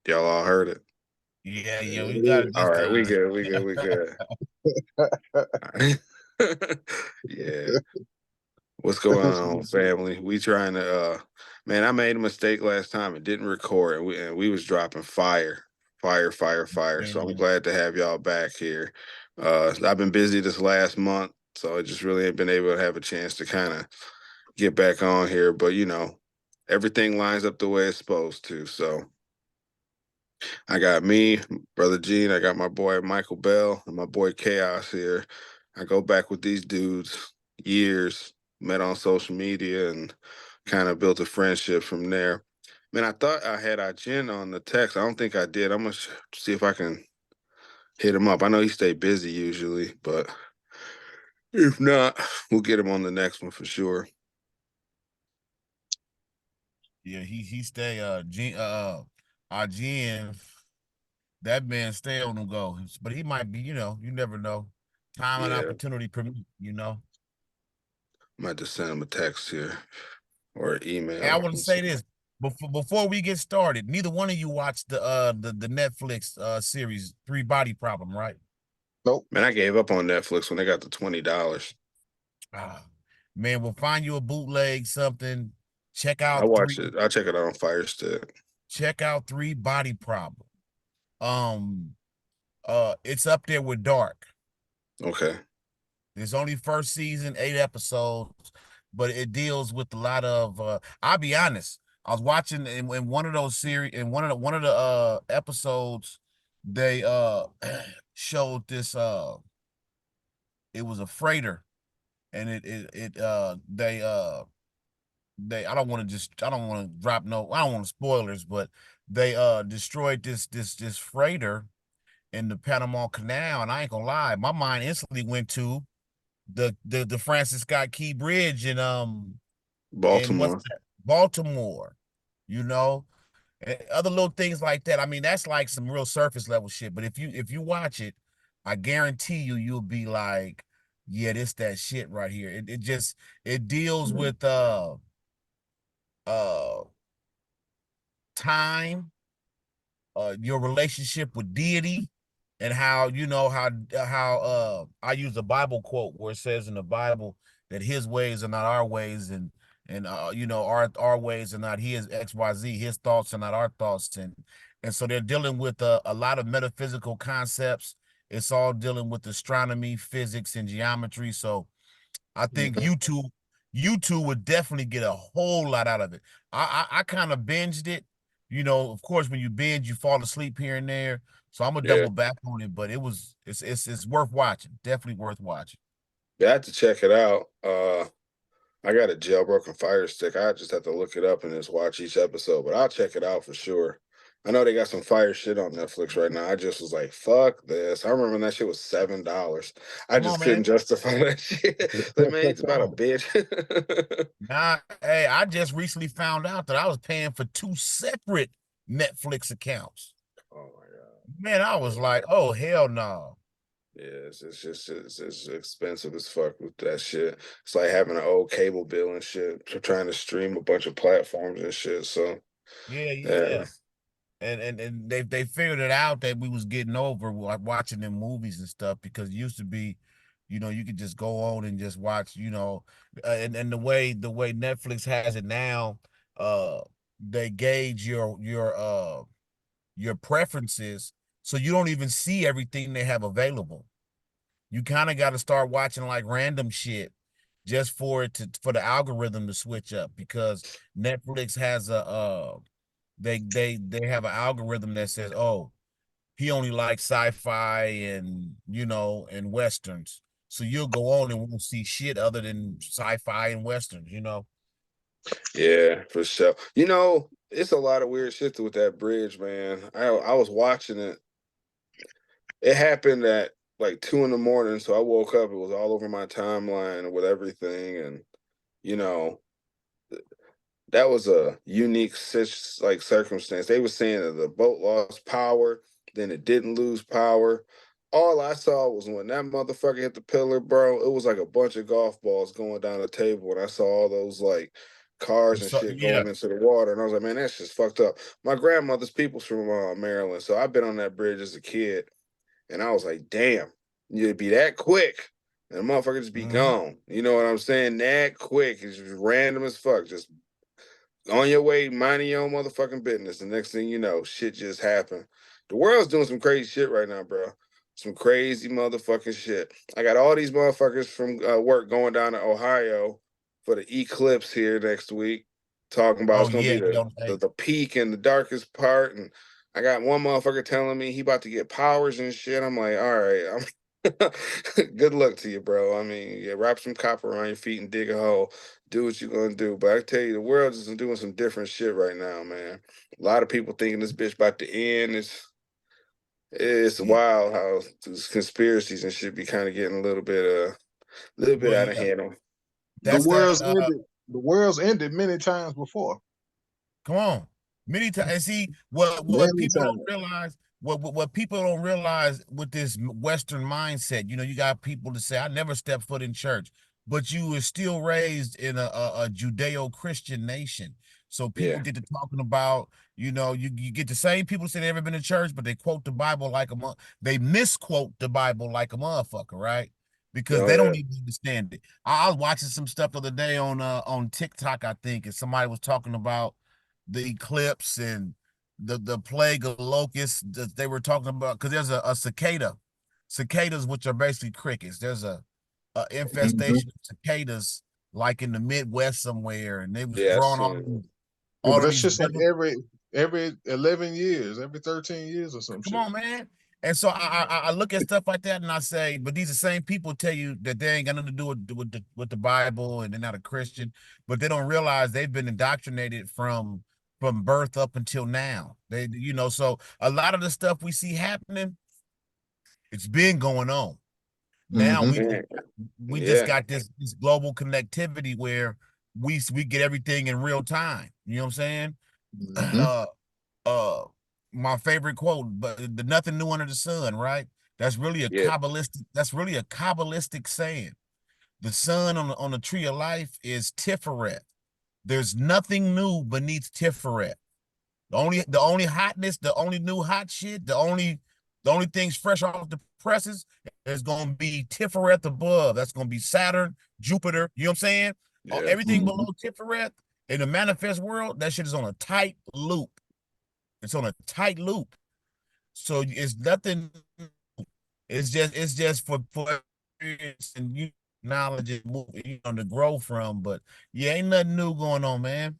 Y'all all heard it. Yeah, we got it All this right, we time. good. We good. We good. Yeah. What's going on, family? We trying to man, I made a mistake last time and didn't record and we was dropping fire. Fire, fire, fire. So I'm Man, glad to have y'all back here. I've been busy this last month, so I just really ain't been able to have a chance to kind of get back on here, but everything lines up the way it's supposed to. So I got me, brother Gene. I got my boy Michael Bell and my boy Chaos here. I go back with these dudes years, met on social media, and kind of built a friendship from there. Man, I thought I had Jen on the text. I don't think I did. I'm gonna see if I can hit him up. I know he stay busy usually, but if not, we'll get him on the next one for sure. yeah, he stay our GM, that man stay on the go. But he might be, you never know. Time and Yeah, opportunity permit. might just send him a text here or an Hey, I email. want to Let's say see. this before we get started. Neither one of you watched the Netflix series Three Body Problem, right? Nope. Man, I gave up on Netflix when they got the $20. Ah, man, we'll find you a bootleg something. Check I out watch three. it. I'll check it out on Fire Stick. Check out Three Body Problem. Um, it's up there with Dark. Okay. It's only first season, 8 episodes, but it deals with a lot of. I'll be honest. I was watching in one of those series in one of the episodes. They showed this. It was a freighter, and they I don't want to drop no I don't want spoilers, but they destroyed this freighter in the Panama Canal, and I ain't gonna lie, my mind instantly went to the Francis Scott Key Bridge in what's Baltimore. that? Baltimore, you know, and other little things like that. I mean, that's like some real surface level shit. But if you watch it, I guarantee you'll be like, yeah, this that shit right here. It just it deals Mhm. with uh time, your relationship with deity, and how I use a Bible quote where it says in the Bible that His ways are not our ways, and our ways are not His XYZ. His thoughts are not our thoughts, and so they're dealing with a lot of metaphysical concepts. It's all dealing with astronomy, physics, and geometry. So I think Mhm. you two would definitely get a whole lot out of it. I kind of binged it. Of course, when you binge, you fall asleep here and there. So I'm gonna Yeah. double back on it, but it's worth watching. Definitely worth watching. Yeah, I have to check it out. I got a jailbroken Fire Stick. I just have to look it up and just watch each episode, but I'll check it out for sure. I know they got some fire shit on Netflix right now. I just was like, fuck this. I remember when that shit was $7. I Come just on, couldn't man. justify that shit. Like, man, it's Come about a on. bitch. Nah, hey, I just recently found out that I was paying for two separate Netflix accounts. Oh my god. Man, I was Yeah. like, oh hell no. Yeah, it's just it's expensive as fuck with that shit. It's like having an old cable bill and shit, trying to stream a bunch of platforms and shit. So Yeah, yeah, yeah. And they figured it out that we was getting over watching them movies and stuff, because it used to be, you could just go on and just watch, and the way Netflix has it now, uh they gauge your preferences, so you don't even see everything they have available. You kind of got to start watching like random shit just for the algorithm to switch up, because Netflix has they have an algorithm that says, oh, he only likes sci-fi and westerns. So you'll go on and won't see shit other than sci-fi and westerns. yeah, for sure. It's a lot of weird shit with that bridge, man. I was watching it. It happened at like 2 in the morning, so I woke up. It was all over my timeline with everything, and you know that was a unique like circumstance. They were saying that the boat lost power, then it didn't lose power. All I saw was when that motherfucker hit the pillar, bro. It was like a bunch of golf balls going down the table, and I saw all those like cars and So shit yeah. going into the water. And I was like, man, that's just fucked up. My grandmother's people's from Maryland, so I've been on that bridge as a kid, and I was like, damn, you'd be that quick, and the motherfucker just be Mhm. gone. You know what I'm saying? That quick. It's just random as fuck. Just on your way, minding your own motherfucking business. The next thing you know, shit just happened. The world's doing some crazy shit right now, bro. Some crazy motherfucking shit. I got all these motherfuckers from work going down to Ohio for the eclipse here next week, talking about Oh it's gonna be yeah, the yo, the, hey, the peak and the darkest part. And I got one motherfucker telling me he about to get powers and shit. I'm like, all right, good luck to you, bro. I mean, yeah, wrap some copper around your feet and dig a hole. Do what you're gonna do. But I tell you, the world is doing some different shit right now, man. A lot of people thinking this bitch about to end. It's yeah. wild how these conspiracies and shit be kind of getting a little bit Well, out of yeah, hand. The that's that. world's ended. The world's ended many times before. Come on, many times. And see, what Many people don't times. realize, what people don't realize with this Western mindset, you got people to say, "I never stepped foot in church," but you were still raised in a Judeo-Christian nation. So people Yeah. get to talking about, you get the same people say they never been to church, but they quote the Bible like they misquote the Bible like a motherfucker, right? Because Oh they yeah. don't even understand it. I was watching some stuff the other day on TikTok, I think, and somebody was talking about the eclipse and the plague of locusts that they were talking about, because there's a cicada, cicadas, which are basically crickets. There's a Hmm. infestation of cicadas like in the Midwest somewhere, and they was Yeah. I throwing seen Yeah, but all of that's these just like biblical. every 11 years, every 13 years or some Come shit. on, man. And so I look at stuff like that and I say, but these are the same people tell you that they ain't got nothing to do with the Bible and they're not a Christian, but they don't realize they've been indoctrinated from birth up until now. So a lot of the stuff we see happening, it's been going on. Now Hmm. it. we just Yeah. got this global connectivity where we get everything in real time. You know what I'm saying? Hmm. Uh my favorite quote, but the nothing new under the sun, right? Yeah. That's really a kabbalistic saying. The sun on the tree of life is Tiferet. There's nothing new beneath Tiferet. The only hotness, the only new hot shit, the only things fresh off the presses is gonna be Tiferet above. That's gonna be Saturn, Jupiter. You know what I'm saying? Yeah. Everything Hmm. below Tiferet in the manifest world, that shit is on a tight loop. It's on a tight loop. So it's nothing. It's just for experience and knowledge and to grow from. But yeah, ain't nothing new going on, man.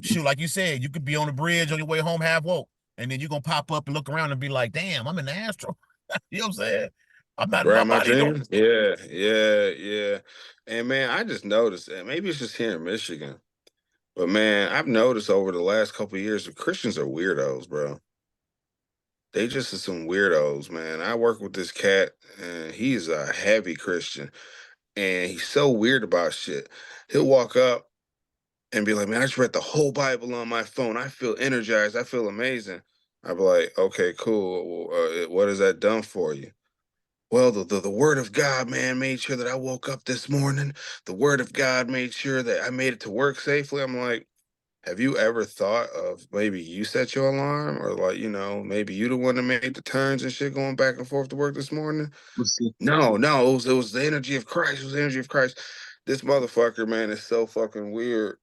Shoot, like you said, you could be on the bridge on your way home half woke, and then you're gonna pop up and look around and be like, damn, I'm in the astro. You know what I'm saying? I'm not in Right, my my body no. dream. Yeah, yeah, yeah. And man, I just noticed that maybe it's just here in Michigan, but man, I've noticed over the last couple of years, the Christians are weirdos, bro. They just are some weirdos, man. I work with this cat, and he's a heavy Christian, and he's so weird about shit. He'll walk up and be like, "Man, I just read the whole Bible on my phone. I feel energized. I feel amazing." I'd be like, "Okay, cool. What has that done for you?" Well, the word of God, man, made sure that I woke up this morning. The word of God made sure that I made it to work safely. I'm like, have you ever thought of maybe you set your alarm, or like, maybe you the one that made the turns and shit going back and forth to work this morning? See, No, no, it was the energy of Christ. It was the energy of Christ. This motherfucker, man, is so fucking weird.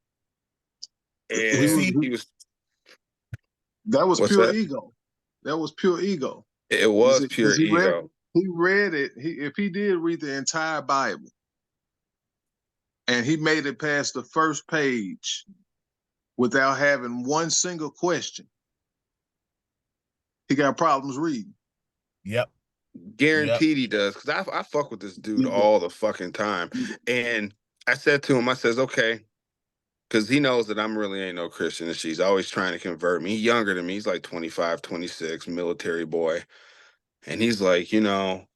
he But was And see, he was, that was what's pure that? ego. That was pure ego. It You was see, because pure ego. he read it. If he did read the entire Bible and he made it past the first page without having one single question, he got problems reading. yep, yep, Guaranteed he does, because I fuck with this dude Ego. all the fucking time. And I said to him, I says, okay, because he knows that I'm really ain't no Christian, and she's always trying to convert me. He's younger than me. He's like 25, 26, military boy. And he's like,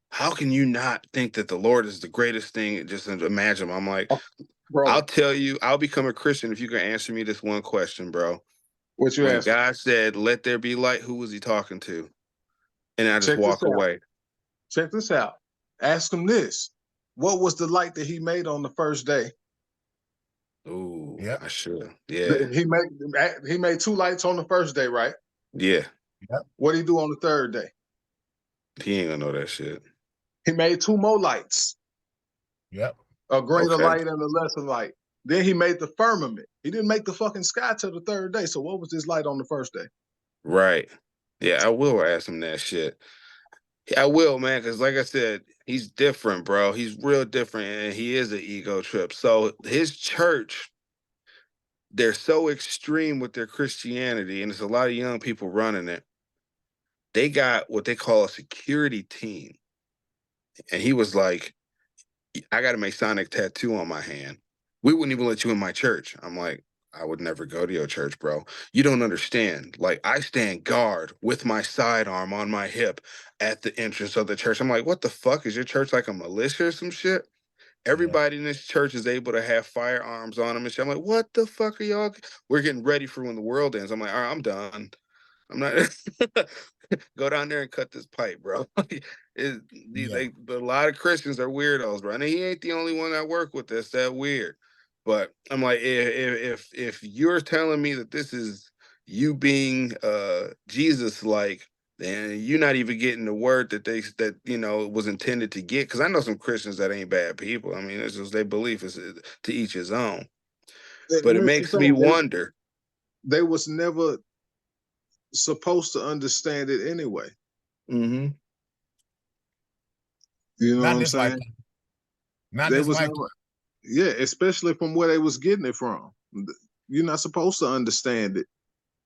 how can you not think that the Lord is the greatest thing? Just imagine. I'm like, Oh, I'll bro, tell you, I'll become a Christian if you can answer me this one question, bro. what you When asking? God said, let there be light, who was he talking to? And I just Check this walk out. away. Check this out. Ask him this. What was the light that he made on the first day? Ooh, Yep. I should. Yeah. He made 2 lights on the first day, right? Yeah. Yep. What did he do on the third day? He ain't gonna know that shit. He made 2 more lights, Yep. a greater Okay. light and a lesser light. Then he made the firmament. He didn't make the fucking sky till the third day. So what was this light on the first day? Right. Yeah, I will ask him that shit. Yeah, I will, man, because like I said, he's different, bro. He's real different, and he is an ego trip. So his church, they're so extreme with their Christianity, and there's a lot of young people running it. They got what they call a security team. And he was like, I got a Masonic tattoo on my hand. We wouldn't even let you in my church. I'm like, I would never go to your church, bro. You don't understand. Like, I stand guard with my sidearm on my hip at the entrance of the church. I'm like, what the fuck? Is your church like a militia or some shit? Yeah. Everybody in this church is able to have firearms on them and shit. I'm like, what the fuck are y'all? We're getting ready for when the world ends. I'm like, all right, I'm done. I'm not go down there and cut this pipe, bro. Yeah. But a lot of Christians are weirdos, bro. And he ain't the only one I work with that's that weird. But I'm like, if you're telling me that this is you being Jesus like, then you're not even getting the word that was intended to get. Because I know some Christians that ain't bad people. I mean, it's just their belief is to each his own. But it And that's the makes me thing. wonder. They was never supposed to understand it anyway. Mm-hmm. You know what Not in I'm this saying? lifetime. Not in They this was lifetime. never, yeah, especially from where they was getting it from. You're not supposed to understand it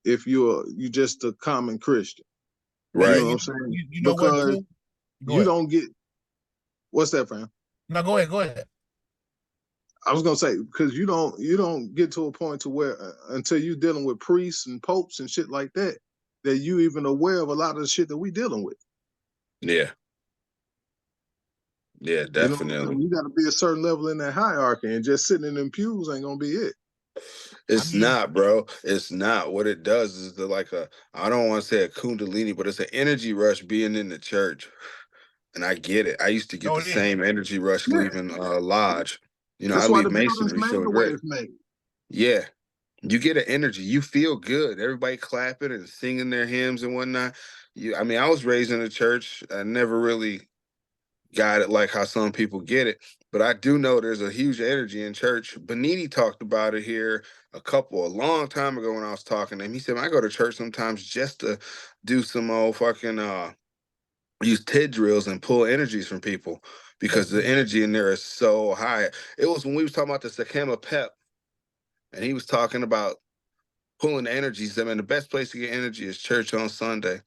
if you just a common Christian. Now You Right. know what I'm saying? you know what Because too? Go you ahead. don't get what's that, fam? No, go ahead. Go ahead. I was gonna say because you don't get to a point to where until you dealing with priests and popes and shit like that that you even aware of a lot of the shit that we dealing with. Yeah. Yeah, You know what I'm saying? definitely. You got to be a certain level in that hierarchy, and just sitting in them pews ain't gonna be it. I It's mean, not, bro. It's not. What it does is I don't want to say a kundalini, but it's an energy rush being in the church. And I get it. I used to get no, the it is. same energy rush Yeah, leaving lodge. I that's why leave the building's masonry made feeling the way great. it's made. Yeah. You get an energy. You feel good. Everybody clapping and singing their hymns and whatnot. I mean, I was raised in a church. I never really got it like how some people get it. But I do know there's a huge energy in church. Benini talked about it here a long time ago when I was talking to him. He said, I go to church sometimes just to do some old fucking use TID drills and pull energies from people because the energy in there is so high. It was when we was talking about the Sakema Pep, and he was talking about pulling the energies. I mean, the best place to get energy is church on Sunday.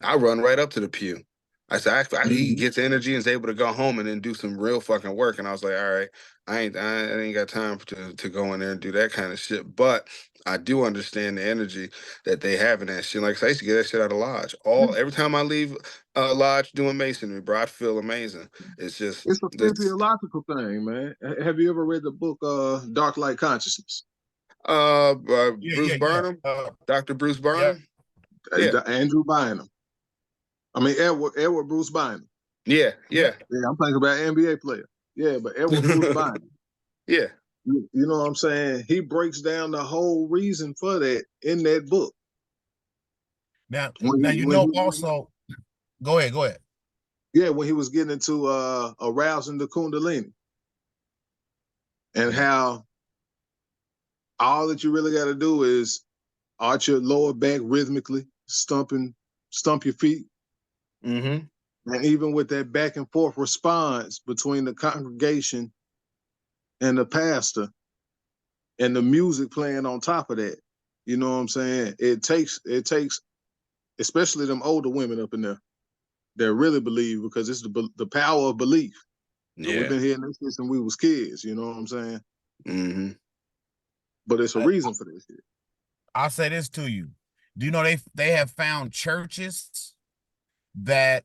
I run right up to the pew. I said, he Mhm. gets energy and is able to go home and then do some real fucking work. And I was like, all right, I ain't got time to go in there and do that kind of shit. But I do understand the energy that they have in that shit. Like I said, I used to get that shit out of lodge. Every time I leave lodge doing masonry, bro, I feel amazing. It's just It's a this physiological thing, man. Have you ever read the book Dark Light Consciousness? Yeah, Bruce yeah, yeah. Burnham, Dr. Bruce Yeah. Burnham. Yeah, Andrew Bynum. I mean Edward Bruce Bynum. yeah, Yeah. yeah. Yeah, I'm thinking about NBA player. Yeah, but Edward Bruce Bynum. Yeah. You know what I'm saying? He breaks down the whole reason for that in that book. Now, When he, now when he, also. Go ahead. Go ahead. yeah, when he was getting into arousing the Kundalini and Yeah. how all that you really got to do is arch your lower back rhythmically, stump your feet, Mm-hmm. and even with that back and forth response between the congregation and the pastor, and the music playing on top of that. You know what I'm saying? It takes, especially them older women up in there that really believe because it's the power of belief. And we've Yeah. been hearing this since we was kids. You know what I'm saying? Mm-hmm. But it's a I, reason for this shit. I'll say this to you. Do you know they have found churches that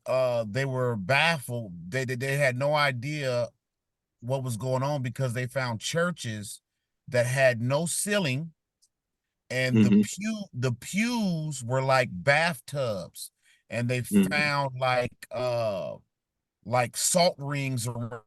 they were baffled. They had no idea what was going on because they found churches that had no ceiling, and Mm-hmm. the pews were like bathtubs, and they Mm-hmm. found like salt rings around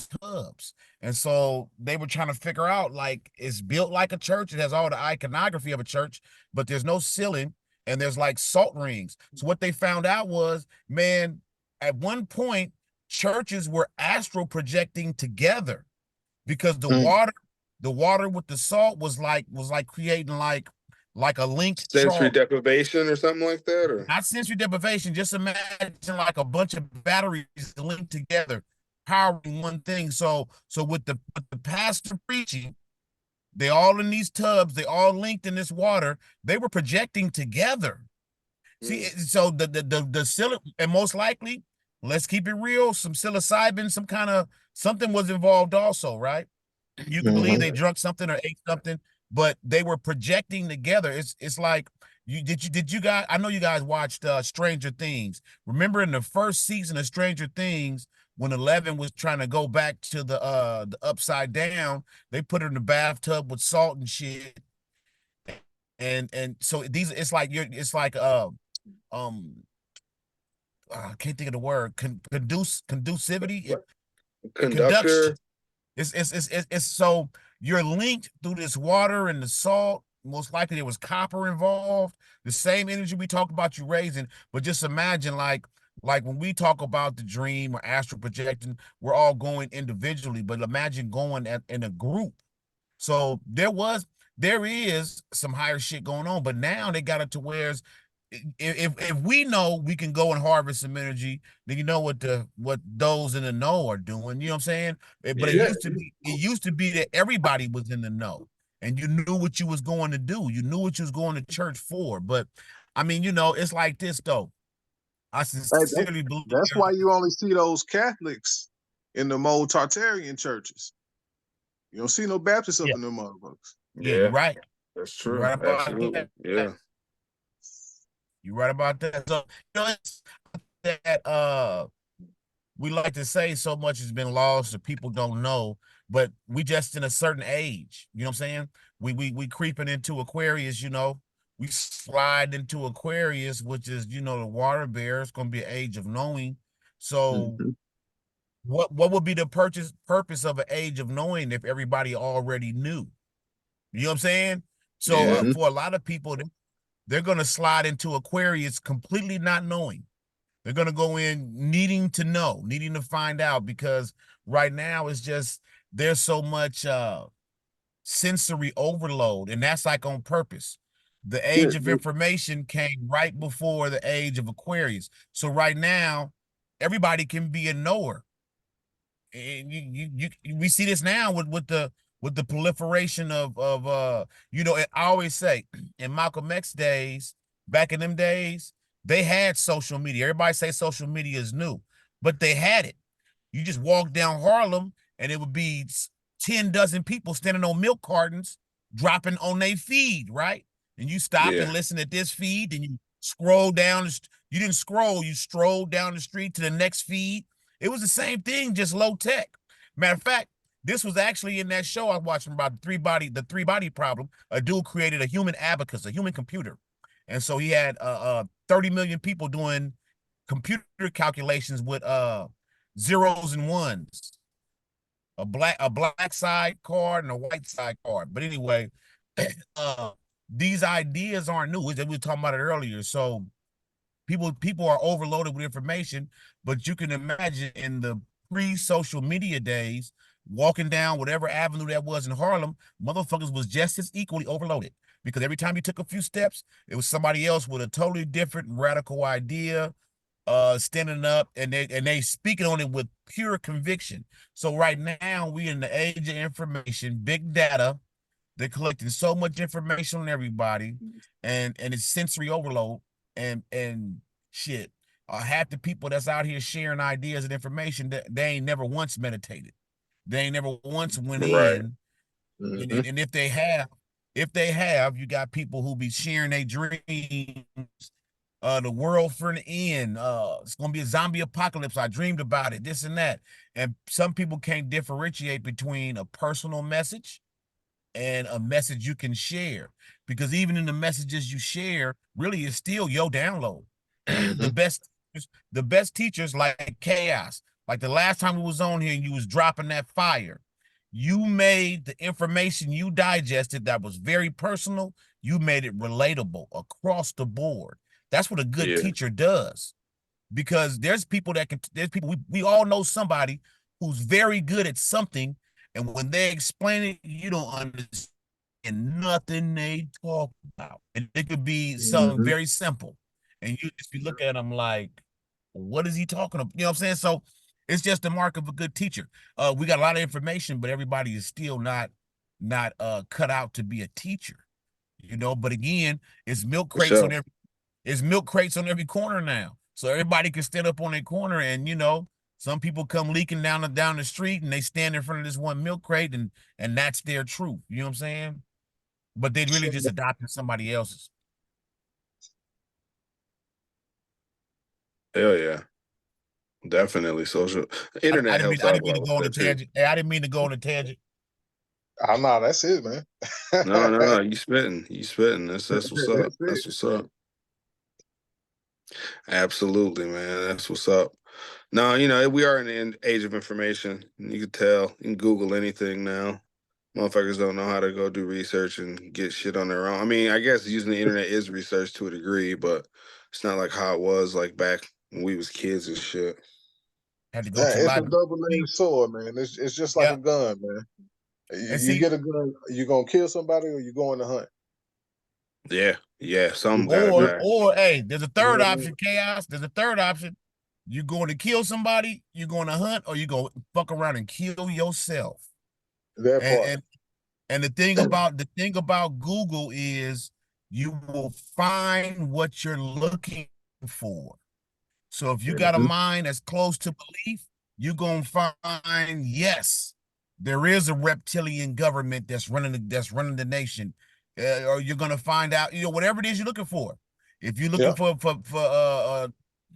tubs. And so they were trying to figure out, like, it's built like a church. It has all the iconography of a church, but there's no ceiling and there's like salt rings. So what they found out was, man, at one point, churches were astral projecting together because the water with the salt was like creating like a linked Sensory charge. deprivation or something like that, or Not sensory deprivation. Just imagine like a bunch of batteries linked together, powering one thing. So with the pastor preaching, they all in these tubs, they all linked in this water. They were projecting together. See, so the and most likely, let's keep it real, some psilocybin, some kind of something was involved also, right? You can believe they drunk something or ate something, but they were projecting together. It's like you guys, I know you guys watched Stranger Things. Remember in the first season of Stranger Things when Eleven was trying to go back to the upside down, they put her in the bathtub with salt and shit. And so these it's like it's like um I can't think of the word conducivity conduction. conductor. It's so you're linked through this water and the salt. Most likely there was copper involved. The same energy we talk about you raising, but just imagine like when we talk about the dream or astral projecting, we're all going individually, but imagine going in a group. So there is some higher shit going on, but now they got it to where if we know we can go and harvest some energy, then you know what those in the know are doing. You know what I'm saying? But Yeah. it used to be that everybody was in the know and you knew what you was going to do. You knew what you was going to church for. But I mean, it's like this though. I Hey, sincerely believe that's why you only see those Catholics in the old Tartarian churches. You don't see no Baptists up yeah, in them motherfuckers. yeah, you're Yeah, right. that's You're true. right about Absolutely. that. Yeah. You're right about that. So it's that we like to say so much has been lost that people don't know, but we just in a certain age. You know what I'm saying? We creeping into Aquarius. We slide into Aquarius, which is, the water bear. It's gonna be an age of knowing. So Mm-hmm. what would be the purpose of an age of knowing if everybody already knew? You know what I'm saying? So Yeah. Mm-hmm. for a lot of people, they're gonna slide into Aquarius completely not knowing. They're going to go in needing to know, needing to find out, because right now it's just there's so much sensory overload, and that's like on purpose. The Yeah, age of information came right before the age of Aquarius. So right now, everybody can be a knower. And we see this now with the proliferation I always say in Malcolm X days, back in them days, they had social media. Everybody say social media is new, but they had it. You just walk down Harlem and it would be 10 dozen people standing on milk cartons dropping on their feed, right? And you stop and Yeah. listen at this feed, and you scroll down. You didn't scroll, you strolled down the street to the next feed. It was the same thing, just low tech. Matter of fact, this was actually in that show I watched about the three body problem. A dude created a human abacus, a human computer. And so he had 30 million people doing computer calculations with zeros and ones, a black side card and a white side card. But anyway, uh, these ideas aren't new. We were talking about it earlier. So people are overloaded with information, but you can imagine in the pre-social media days, walking down whatever avenue that was in Harlem, motherfuckers was just as equally overloaded because every time you took a few steps, it was somebody else with a totally different radical idea, standing up, and they speaking on it with pure conviction. So right now we in the age of information, big data. They're collecting so much information on everybody, and it's sensory overload, and shit. Half the people that's out here sharing ideas and information, that they ain't never once meditated. They ain't never once went Right. in, and, Mm-hmm. and, and if they have, you got people who be sharing their dreams. The world for an end. It's gonna be a zombie apocalypse. I dreamed about it. This and that. And some people can't differentiate between a personal message and a message you can share, because even in the messages you share, really is still your download. Mm-hmm. The best teachers like chaos. Like the last time we was on here and you was dropping that fire, you made the information you digested that was very personal, you made it relatable across the board. That's what a good Yeah. teacher does. Because there's people we all know somebody who's very good at something, and when they explain it, you don't understand nothing they talk about. And it could be something Mm-hmm. very simple. And you just be looking at them like, what is he talking about? You know what I'm saying? So it's just the mark of a good teacher. We got a lot of information, but everybody is still not cut out to be a teacher. But again, it's milk For crates sure. on every corner now. So everybody can stand up on their corner, and some people come leaking down the street and they stand in front of this one milk crate, and that's their truth. You know what I'm saying? But they really just adopted somebody else's. Hell yeah. Definitely. Social I internet didn't mean helps I out a didn't mean lot to with go on a that too. tangent. Hey, I didn't mean to go on a tangent. I know that's it, man. No, no, no. You spitting. You spitting. That's what's up. That's it. That's what's up. Absolutely, man. That's what's up. No, we are in the age of information. You can tell. You can Google anything now. Motherfuckers don't know how to go do research and get shit on their own. I mean, I guess using the internet is research to a degree, but it's not like how it was like back when we was kids and shit. Had to go Yeah, to the it's a library. double-edged sword, man. It's just like Yeah, a gun, man. and You see, get a gun, you gonna kill somebody or you going to hunt. Yeah, yeah. Some gotta You, die. or hey, there's a you third know what I mean? option, chaos. There's a third option. You going to kill somebody, you going to hunt, or you go fuck around and kill yourself. That And part. and and the thing about Google is you will find what you're looking for. So if you got a Mhm. mind that's close to belief, you're gonna find, yes, there is a reptilian government that's running the nation. Or you're gonna find out, whatever it is you're looking for. If you're looking Yeah. for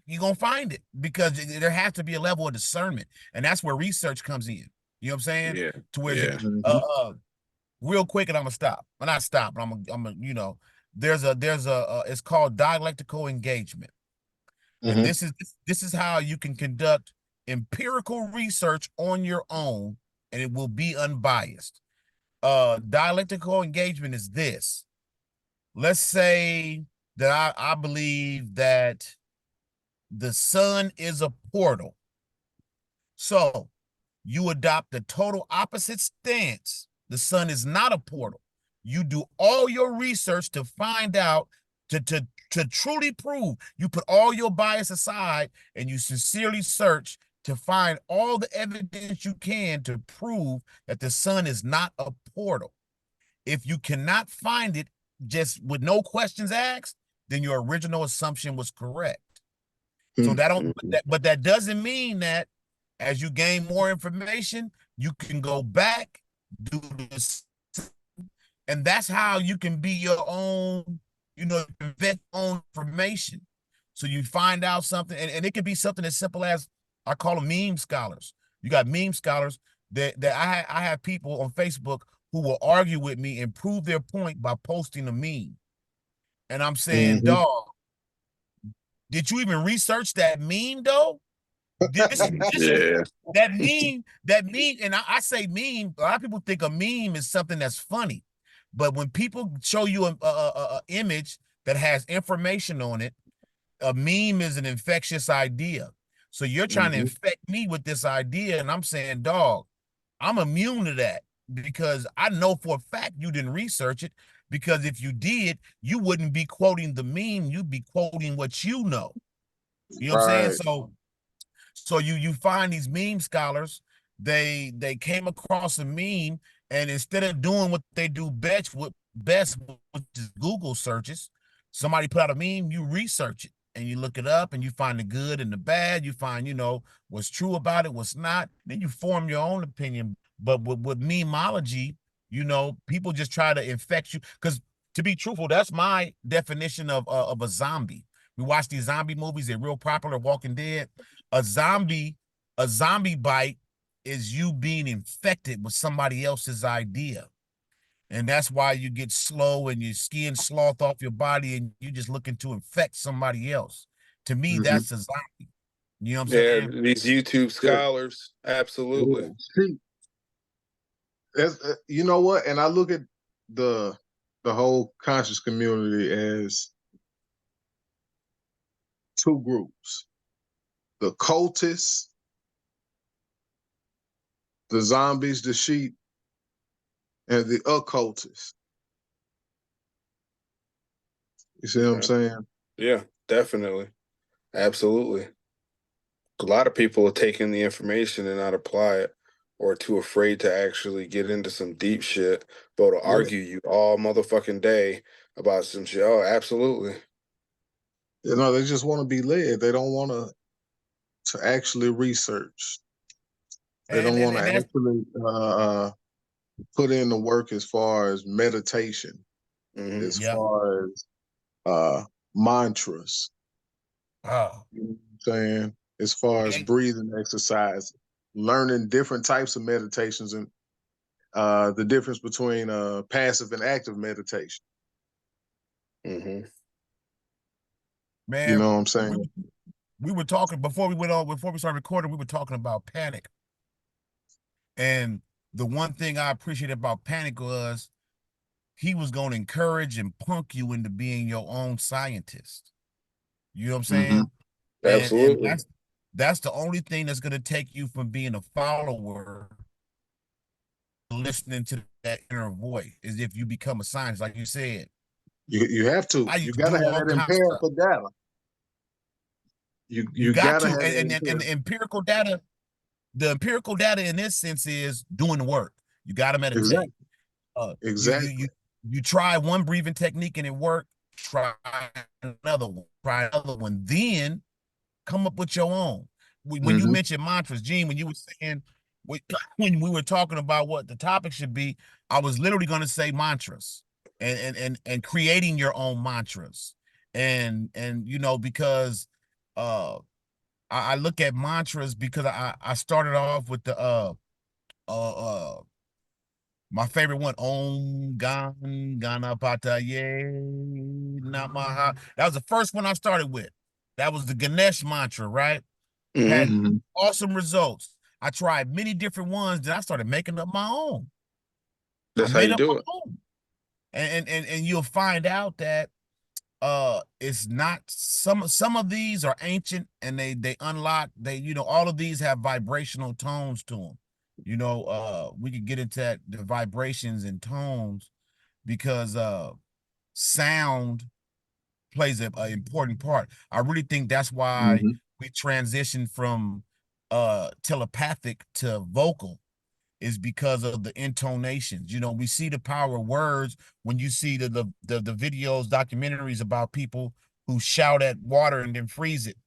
you're gonna find it, because there has to be a level of discernment, and that's where research comes in. You know what I'm saying? Yeah, To where yeah. uh, Hmm. uh real quick, and I'm gonna stop. Well, not stop, but there's a it's called dialectical engagement. And Hmm. this is how you can conduct empirical research on your own, and it will be unbiased. Dialectical engagement is this. Let's say that I believe that the sun is a portal. So you adopt the total opposite stance. The sun is not a portal. You do all your research to find out, to truly prove. You put all your bias aside and you sincerely search to find all the evidence you can to prove that the sun is not a portal. If you cannot find it just with no questions asked, then your original assumption was correct. So that don't Mhm. but that doesn't mean that as you gain more information, you can go back, do this, and that's how you can be your own, vet own information. So you find out something, and it could be something as simple as, I call them meme scholars. You got meme scholars that I have people on Facebook who will argue with me and prove their point by posting a meme. And I'm saying, Hmm. dog, did you even research that meme though? This is Yeah, that meme, and I say meme. A lot of people think a meme is something that's funny, but when people show you a image that has information on it, a meme is an infectious idea. So you're trying to Hmm. infect me with this idea, and I'm saying, dog, I'm immune to that, because I know for a fact you didn't research it. Because if you did, you wouldn't be quoting the meme, you'd be quoting what you know. You know what I'm saying? Right. So you find these meme scholars, they came across a meme, and instead of doing what they do best, which is Google searches, somebody put out a meme, you research it and you look it up and you find the good and the bad, you find, what's true about it, what's not, then you form your own opinion. But with memeology, people just try to infect you, because to be truthful, that's my definition of a zombie. We watch these zombie movies, they're real popular, Walking Dead. A zombie, a zombie bite is you being infected with somebody else's idea. And that's why you get slow and your skin slough off your body and you just looking to infect somebody else. To me, Hmm. that's a zombie. You know what I'm Yeah, saying? these YouTube Yeah. scholars, absolutely. Yeah. See, you know what? And I look at the whole conscious community as two groups: the cultists, the zombies, the sheep, and the occultists. You see what I'm Okay. saying? Yeah, definitely. Absolutely. A lot of people are taking the information and not apply it, or too afraid to actually get into some deep shit, but to Yeah. argue you all motherfucking day about some shit. Oh, absolutely. You know, they just want to be led. They don't want to actually research. They don't want to And that's actually put in the work as far as meditation, Hmm. as yeah. far as mantras. Oh, You know what I'm saying? As far as and breathing exercise, learning different types of meditations, and the difference between passive and active meditation. Hmm. You man, know what I'm we saying? we were talking before we went on before we started recording. We were talking about panic, and the one thing I appreciated about panic was he was going to encourage and punk you into being your own scientist. You know what I'm Hmm. saying? And Absolutely. that's the only thing that's going to take you from being a follower listening to that inner voice is if you become a scientist, like you said. You have to. I You used to got to do have all that kinds of stuff. empirical data. You You got got to to, have that and empirical. the empirical data in this sense is doing the work. You got to meditate. Exactly. Uh, you you Exactly. you you try one breathing technique and it worked. Try another one. Try another one. Then come up with your own. When you Hmm. mentioned mantras, Gene, when you were saying when we were talking about what the topic should be, I was literally going to say mantras and creating your own mantras, and you know because uh I look at mantras because I started off with the uh uh my favorite one, Om Gan Ganapataye Namaha. That was the first one I started with. That was the Ganesh mantra, right? Hmm. Had Hmm. awesome results. I tried many different ones, then I started making up my own. I That's how made you up do my it. own. And you'll find out that it's not some of these are ancient and they unlock they you know all of these have vibrational tones to them. You know, we could get into that, the vibrations and tones because sound plays a important part. I really think that's why Hmm. we transitioned from telepathic to vocal is because of the intonations. You know, we see the power of words when you see the videos, documentaries about people who shout at water and then freeze it.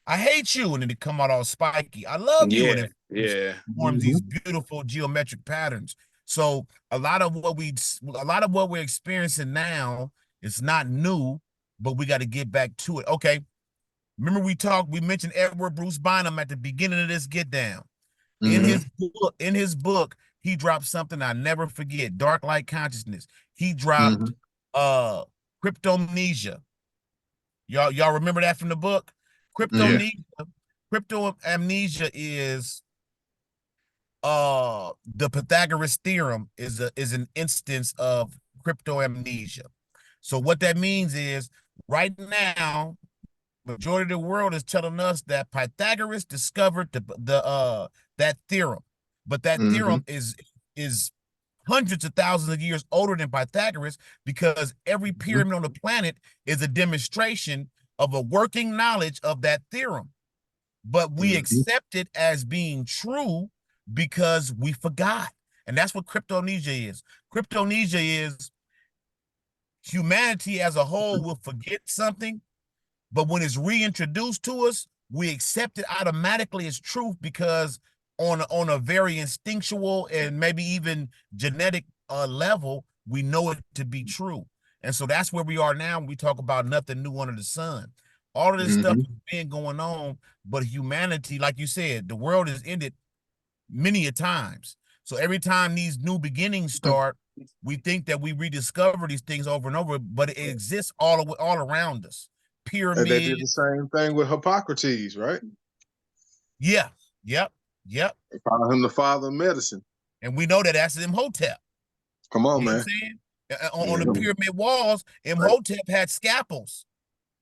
I hate you, and then it come out all spiky. I love you, and Yeah. it Yeah. forms Hmm. these beautiful geometric patterns. So a lot of what we're experiencing now is not new, but we got to get back to it. Okay, remember we mentioned Edward Bruce Bynum at the beginning of this get down. Hmm. In his book, he dropped something I never forget, Dark Light Consciousness. He dropped Hmm. uh cryptomnesia. Y'all remember that from the book? Yeah. Cryptomnesia, cryptomnesia is the Pythagoras theorem is an instance of cryptomnesia. So what that means is right now majority of the world is telling us that Pythagoras discovered the that theorem, but that Hmm. theorem is hundreds of thousands of years older than Pythagoras because every Hmm. pyramid on the planet is a demonstration of a working knowledge of that theorem. But we Hmm. accept it as being true because we forgot. And that's what cryptomnesia is. Cryptomnesia is humanity as a whole will forget something, but when it's reintroduced to us, we accept it automatically as truth because on a very instinctual and maybe even genetic level, we know it to be true. And so that's where we are now when we talk about nothing new under the sun. All of this stuff Hmm. has been going on, but humanity, like you said, the world has ended many a times. So every time these new beginnings start, we think that we rediscover these things over and over, but it exists all around us. And they did the Pyramids, same thing with Hippocrates, right? Yeah. Yep. Yep. They call him the father of medicine. And we know that that's Imhotep. Come on, You know what I'm man. saying? On the Mhm. pyramid walls, Imhotep had scalpels.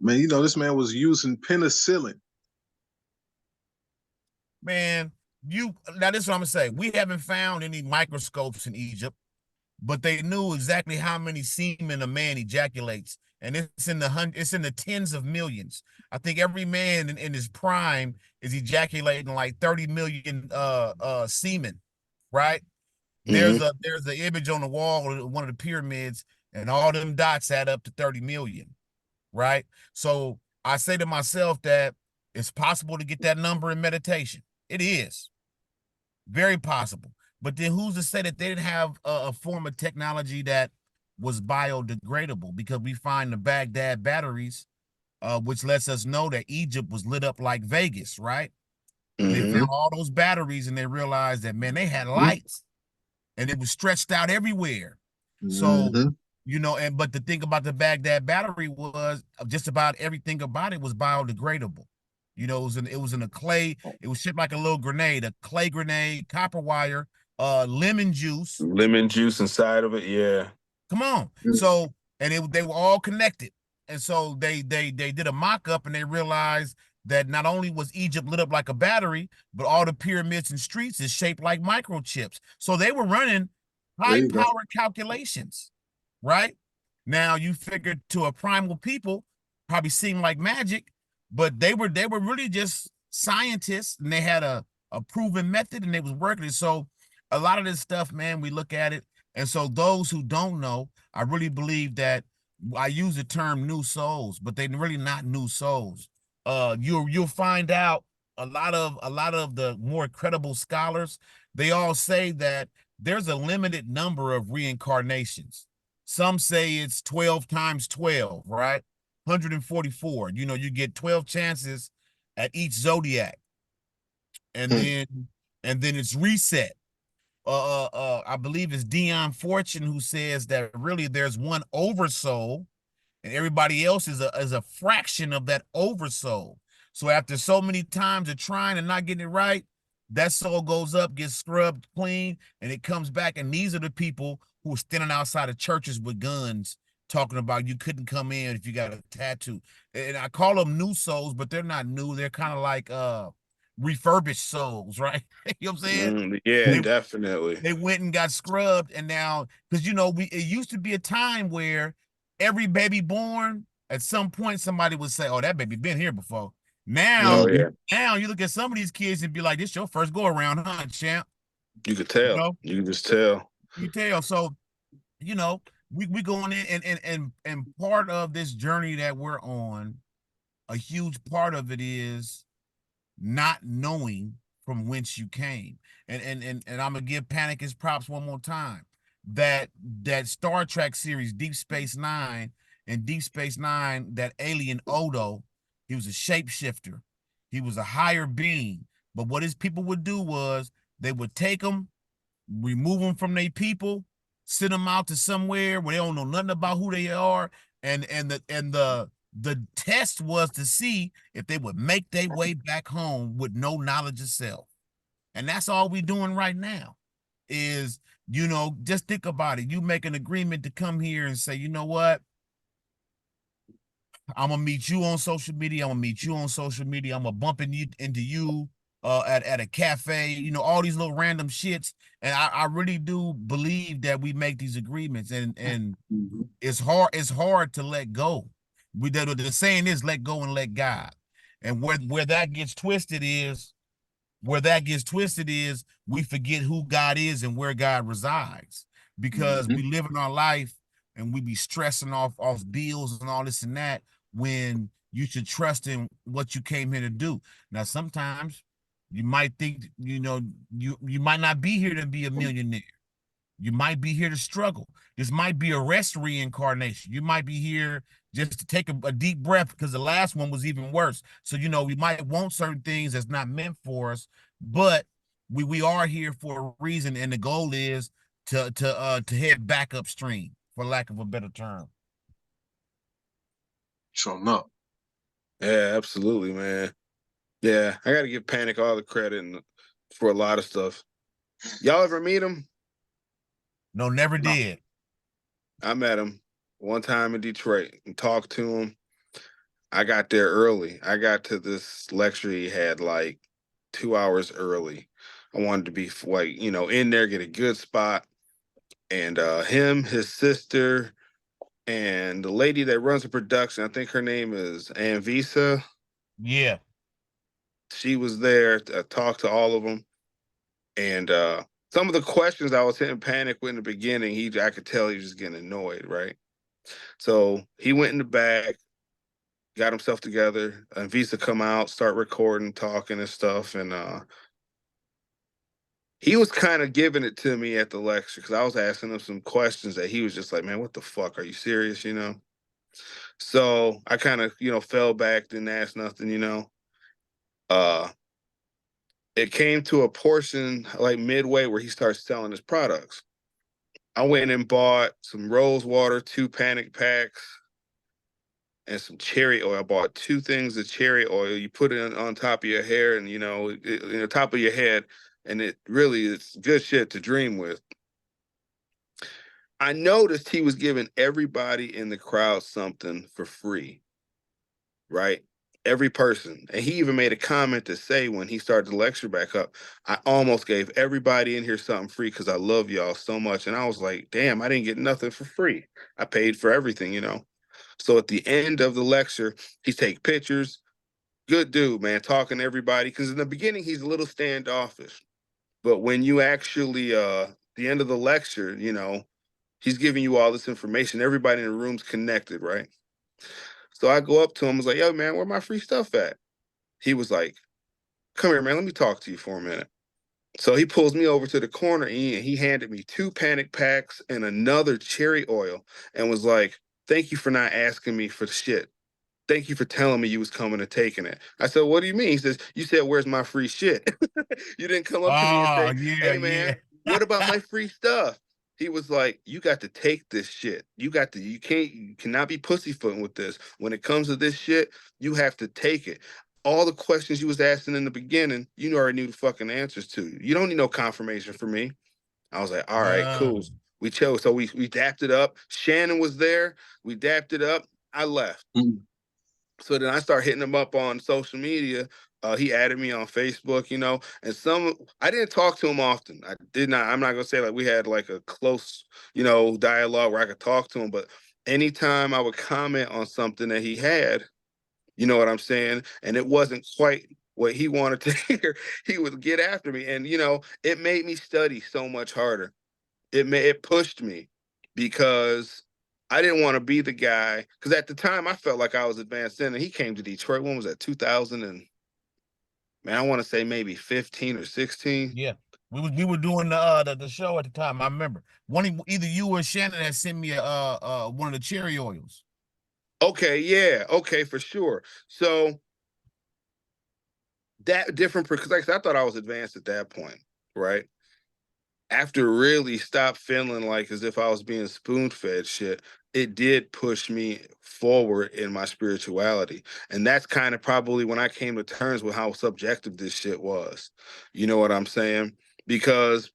Man, you know, this man was using penicillin. Man, now this is what I'm gonna say. We haven't found any microscopes in Egypt, but they knew exactly how many semen a man ejaculates, and it's in the tens of millions. I think every man in his prime is ejaculating like 30 million semen, right? There's Mhm. a image on the wall of one of the pyramids, and all them dots add up to 30 million, right? So I say to myself that it's possible to get that number in meditation. It is very possible. But then who's to say that they didn't have a form of technology that was biodegradable? Because we find the Baghdad batteries, which lets us know that Egypt was lit up like Vegas, right? And they Mm-hmm. found all those batteries and they realized that, man, they had lights and it was stretched out everywhere. So, Mm-hmm. but the thing about the Baghdad battery was just about everything about it was biodegradable. It was in a clay. It was shaped like a little grenade, a clay grenade, copper wire, lemon juice. Lemon juice inside of it. Yeah. Come on. So, they were all connected, and so they did a mock up, and they realized that not only was Egypt lit up like a battery, but all the pyramids and streets is shaped like microchips. So they were running There high you go. powered calculations, right? Now you figured to a primal people probably seemed like magic, but they were really just scientists, and they had a proven method, and they was working it. So a lot of this stuff, man, we look at it, and so those who don't know, I really believe that I use the term new souls, but they're really not new souls. You'll find out a lot of the more credible scholars, they all say that there's a limited number of reincarnations. Some say it's 12 times 12, right? 144. You get 12 chances at each zodiac, and Hmm. then it's reset. I believe it's Dion Fortune who says that really there's one oversoul, and everybody else is a fraction of that oversoul. So after so many times of trying and not getting it right, that soul goes up, gets scrubbed clean, and it comes back. And these are the people who are standing outside of churches with guns, talking about you couldn't come in if you got a tattoo. And I call them new souls, but they're not new. They're kind of like refurbished souls, right? You know what I'm saying? Yeah, They Hmm. definitely. they went and got scrubbed, and now, because it used to be a time where every baby born, at some point somebody would say, oh, that baby been here before. now Oh Mm-hmm. yeah. now you look at some of these kids and be like, this your first go around, huh, champ? You could you tell. know You can just tell. you tell. So, you know we going in, and part of this journey that we're on, a huge part of it is not knowing from whence you came. And I'm gonna give Panic his props one more time. That Star Trek series, Deep Space Nine, and Deep Space Nine, that alien Odo, he was a shapeshifter. He was a higher being. But what his people would do was they would take him, remove them from their people, send them out to somewhere where they don't know nothing about who they are, and the test was to see if they would make their way back home with no knowledge of self. And that's all we doing right now. Is just think about it. You make an agreement to come here and say, you know what? I'm gonna meet you on social media. I'm gonna meet you on social media. I'm gonna bump into you at a cafe. All these little random shits. And I really do believe that we make these agreements, and Mm-hmm. it's hard to let go. The saying is let go and let God. And where that gets twisted is we forget who God is and where God resides, because Mm-hmm. we live in our life and we be stressing off bills and all this and that, when you should trust in what you came here to do. Now, sometimes you might think, you might not be here to be a millionaire. You might be here to struggle. This might be a rest reincarnation. You might be here just to take a deep breath, because the last one was even worse. So, we might want certain things that's not meant for us, but we are here for a reason, and the goal is to head back upstream, for lack of a better term. Sure enough. Yeah, absolutely, man. Yeah, I got to give Panic all the credit for a lot of stuff. Y'all ever meet him? No, never No. did. I met him one time in Detroit and talked to him. I got there early. I got to this lecture he had like 2 hours early. I wanted to be like, in there, get a good spot. And him, his sister, and the lady that runs the production, I think her name is Anvisa. Yeah. She was there to talk to all of them. And some of the questions I was hitting Panic with in the beginning, I could tell he was just getting annoyed, right? So he went in the back, got himself together, and Visa come out, start recording, talking and stuff. And he was kind of giving it to me at the lecture because I was asking him some questions that he was just like, man, what the fuck? Are you serious? So I kind of, fell back, didn't ask nothing. Uh, it came to a portion like midway where he starts selling his products. I went and bought some rose water, 2 Panic packs, and some cherry oil. I bought 2 things of cherry oil. You put it on top of your hair and, in the top of your head, and it really is good shit to dream with. I noticed he was giving everybody in the crowd something for free, right? Every person. And he even made a comment to say when he started the lecture back up, I almost gave everybody in here something free because I love y'all so much. And I was like, damn, I didn't get nothing for free. I paid for everything. So at the end of the lecture, he take pictures. Good dude, man, talking to everybody. Because in the beginning, he's a little standoffish. But when you actually, the end of the lecture, he's giving you all this information. Everybody in the room's connected, right? So I go up to him, I was like, yo, man, where my free stuff at? He was like, come here, man, let me talk to you for a minute. So he pulls me over to the corner and he handed me 2 Panic packs and another cherry oil and was like, thank you for not asking me for the shit. Thank you for telling me you was coming and taking it. I said, what do you mean? He says, you said, where's my free shit? You didn't come up to me and Oh, say, yeah, hey, yeah. man, what about my free stuff? He was like, you got to take this shit. You cannot be pussyfooting with this. When it comes to this shit, you have to take it. All the questions you was asking in the beginning, you already knew the fucking answers to. You don't need no confirmation from me. I was like, all right, cool. We chose. So we dapped it up. Shannon was there. We dapped it up. I left. Mm. So then I start hitting him up on social media. He added me on Facebook, and I didn't talk to him often. I did not. I'm not gonna say like we had like a close, dialogue where I could talk to him. But anytime I would comment on something that he had, you know what I'm saying, and it wasn't quite what he wanted to hear, he would get after me, and it made me study so much harder. It pushed me because I didn't want to be the guy. Because at the time I felt like I was advanced in, and he came to Detroit. When was that? 2000 and man, I want to say maybe 15 or 16. Yeah. We were doing the show at the time. I remember. Either you or Shannon had sent me one of the cherry oils. Okay, yeah, okay, for sure. So that different because like I said, I thought I was advanced at that point, right? After really stopped feeling like as if I was being spoon fed shit, it did push me forward in my spirituality. And that's kind of probably when I came to terms with how subjective this shit was. You know what I'm saying? Because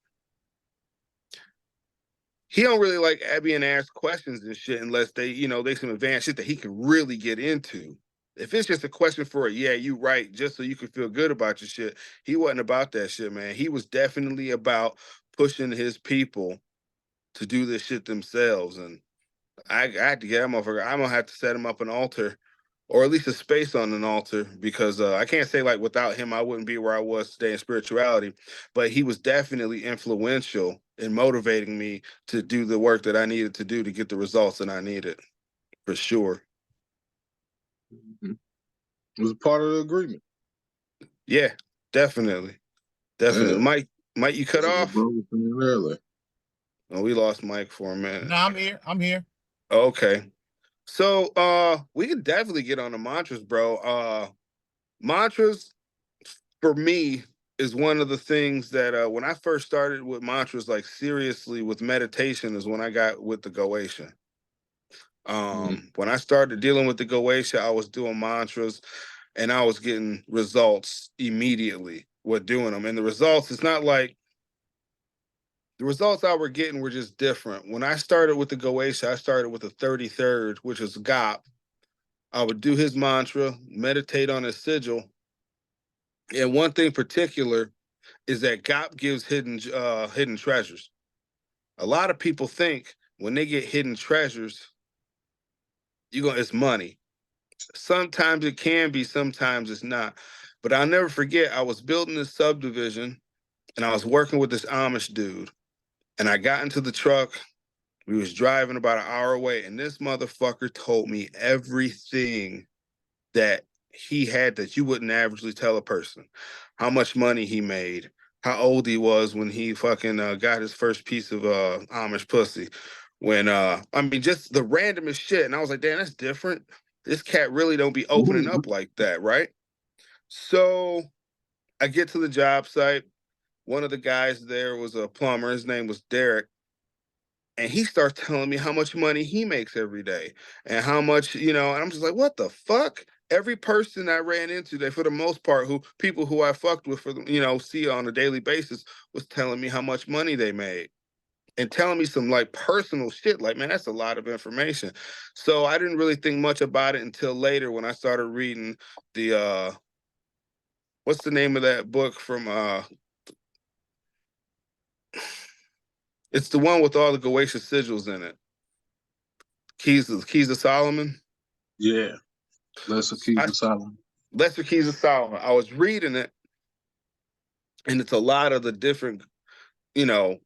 he don't really like being asked questions and shit unless they some advanced shit that he can really get into. If it's just a question for a yeah, you right, just so you can feel good about your shit, he wasn't about that shit, man. He was definitely about pushing his people to do this shit themselves. And I had to get him motherfucker. I'm gonna have to set him up an altar, or at least a space on an altar, because I can't say like without him I wouldn't be where I was today in spirituality. But he was definitely influential in motivating me to do the work that I needed to do to get the results that I needed, for sure. Mm-hmm. It was part of the agreement. Yeah, definitely, definitely. Yeah. Mike, you cut off? Early. Oh, we lost Mike for a minute. No, I'm here. I'm here. Okay. So we could definitely get on the mantras, bro. Mantras for me is one of the things that when I first started with mantras, like seriously with meditation, is when I got with the Goetia. Mm-hmm. When I started dealing with the Goetia, I was doing mantras, and I was getting results immediately with doing them. And the results, it's not like the results I were getting were just different. When I started with the Goetia, I started with the 33rd, which is GOP. I would do his mantra, meditate on his sigil. And one thing particular is that GOP gives hidden treasures. A lot of people think when they get hidden treasures, it's money. Sometimes it can be, sometimes it's not. But I'll never forget, I was building this subdivision and I was working with this Amish dude. And I got into the truck. We was driving about an hour away, and this motherfucker told me everything that he had that you wouldn't averagely tell a person. How much money he made, how old he was when he fucking got his first piece of Amish pussy. When I mean, just the randomest shit. And I was like, damn, that's different. This cat really don't be opening up like that, right? So I get to the job site. One of the guys there was a plumber. His name was Derek. And he starts telling me how much money he makes every day and how much, and I'm just like, what the fuck? Every person I ran into that, for the most part, people who I fucked with see on a daily basis, was telling me how much money they made and telling me some like personal shit. Like, man, that's a lot of information. So I didn't really think much about it until later when I started reading the what's the name of that book from it's the one with all the Goetia sigils in it. Keys of Solomon. Yeah. Lesser Keys of Solomon. Lesser Keys of Solomon. I was reading it, and it's a lot of the different, you know,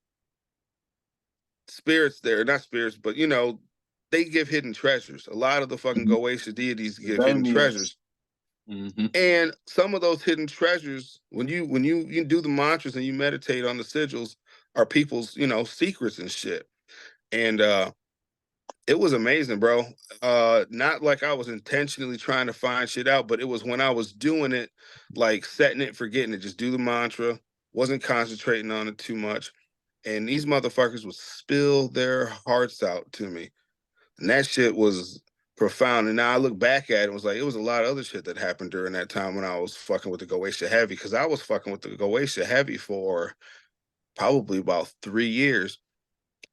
spirits there. Not spirits, but they give hidden treasures. A lot of the fucking Goetia deities give hidden treasures. Mm-hmm. And some of those hidden treasures, when you do the mantras and you meditate on the sigils, are people's, secrets and shit. And it was amazing, bro. Not like I was intentionally trying to find shit out, but it was when I was doing it, like setting it, forgetting it, just do the mantra, wasn't concentrating on it too much. And these motherfuckers would spill their hearts out to me. And that shit was profound. And now I look back at it and was like, it was a lot of other shit that happened during that time when I was fucking with the Goetia Heavy, because I was fucking with the Goetia Heavy for probably about 3 years.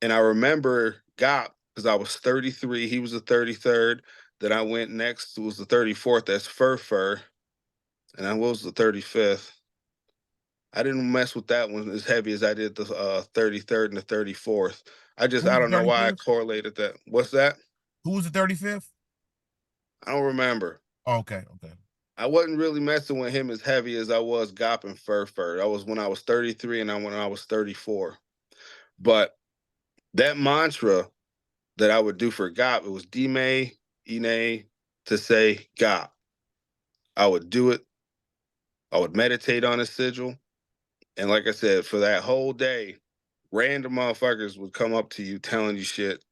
And I remember GOP, because I was 33, he was the 33rd. Then I went next, was the 34th, that's Fur. And I was the 35th. I didn't mess with that one as heavy as I did the 33rd and the 34th. I don't know why I correlated that. What's that? Who was the 35th? I don't remember. Okay. I wasn't really messing with him as heavy as I was GOP and Fur. That was when I was 33 and when I was 34. But that mantra that I would do for GOP, it was Dime, Ine, to say GOP. I would do it. I would meditate on a sigil. And like I said, for that whole day, random motherfuckers would come up to you telling you shit.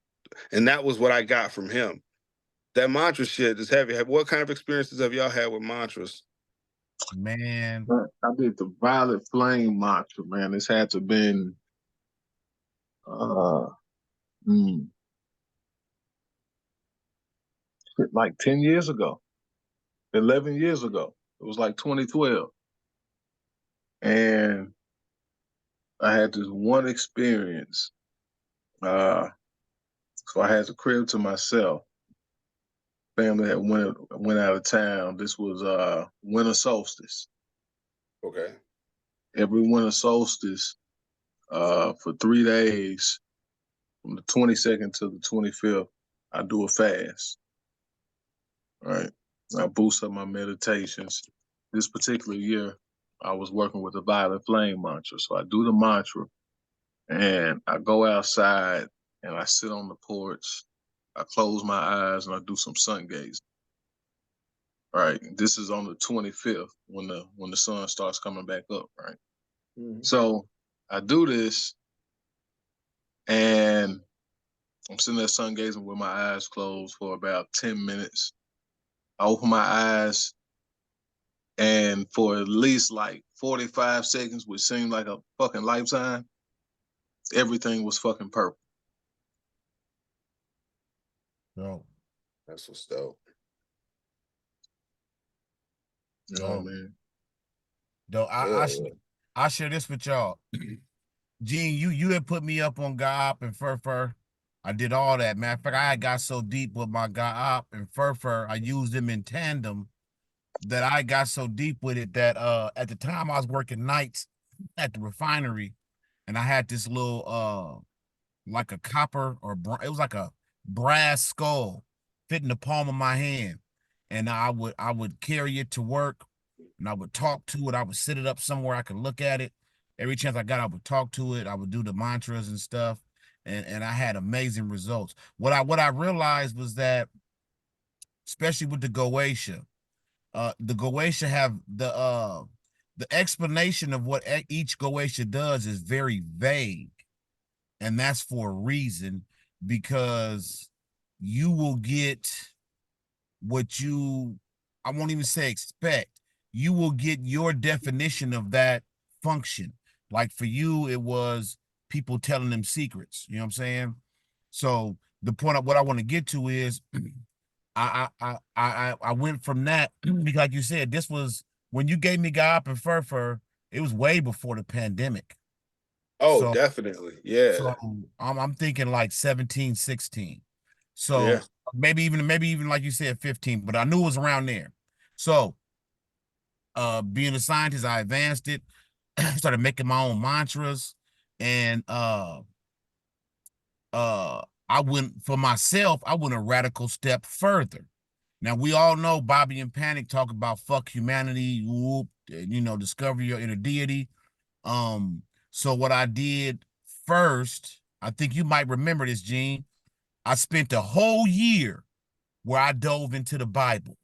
And that was what I got from him. That mantra shit is heavy. What kind of experiences have y'all had with mantras? Man. I did the Violet Flame mantra, man. This had to have been like 10 years ago, 11 years ago. It was like 2012. And I had this one experience. So I had the crib to myself. Family had went out of town. This was winter solstice. Okay. Every winter solstice, for 3 days, from the 22nd to the 25th, I do a fast. All right. I boost up my meditations. This particular year, I was working with the Violet Flame mantra. So I do the mantra and I go outside and I sit on the porch. I close my eyes and I do some sun gazing. All right. This is on the 25th when the sun starts coming back up, right? Mm-hmm. So I do this and I'm sitting there sun gazing with my eyes closed for about 10 minutes. I open my eyes and for at least like 45 seconds, which seemed like a fucking lifetime, everything was fucking purple. No. That's what's dope. Oh Dope. man. Though Yeah. I share this with y'all. Gene, you had put me up on Gop and Fur. I did all that. Matter of fact, I had got so deep with my Gop and Fur. I used them in tandem that I got so deep with it that at the time I was working nights at the refinery, and I had this little like a copper or it was like a brass skull fit in the palm of my hand, and I would carry it to work, and I would talk to it. I would sit it up somewhere I could look at it. Every chance I got, I would talk to it. I would do the mantras and stuff, and I had amazing results. What I realized was that, especially with the Goetia have the explanation of what each Goetia does is very vague, and that's for a reason, because you will get what you, I won't even say expect, you will get your definition of that function. Like for you, it was people telling them secrets. You know what I'm saying? So the point of what I want to get to is I went from that because, like you said, this was when you gave me Guy Up and Fur. It was way before the pandemic. Oh, So definitely. Yeah. so I'm thinking like 17, 16. Yeah. So maybe even like you said, 15, but I knew it was around there. So being a scientist, I advanced it, started making my own mantras, and uh I went for myself, I went a radical step further. Now we all know Bobby and Panic talk about fuck humanity, whoop, discover your inner deity. So what I did first, I think you might remember this, Gene. I spent a whole year where I dove into the Bible.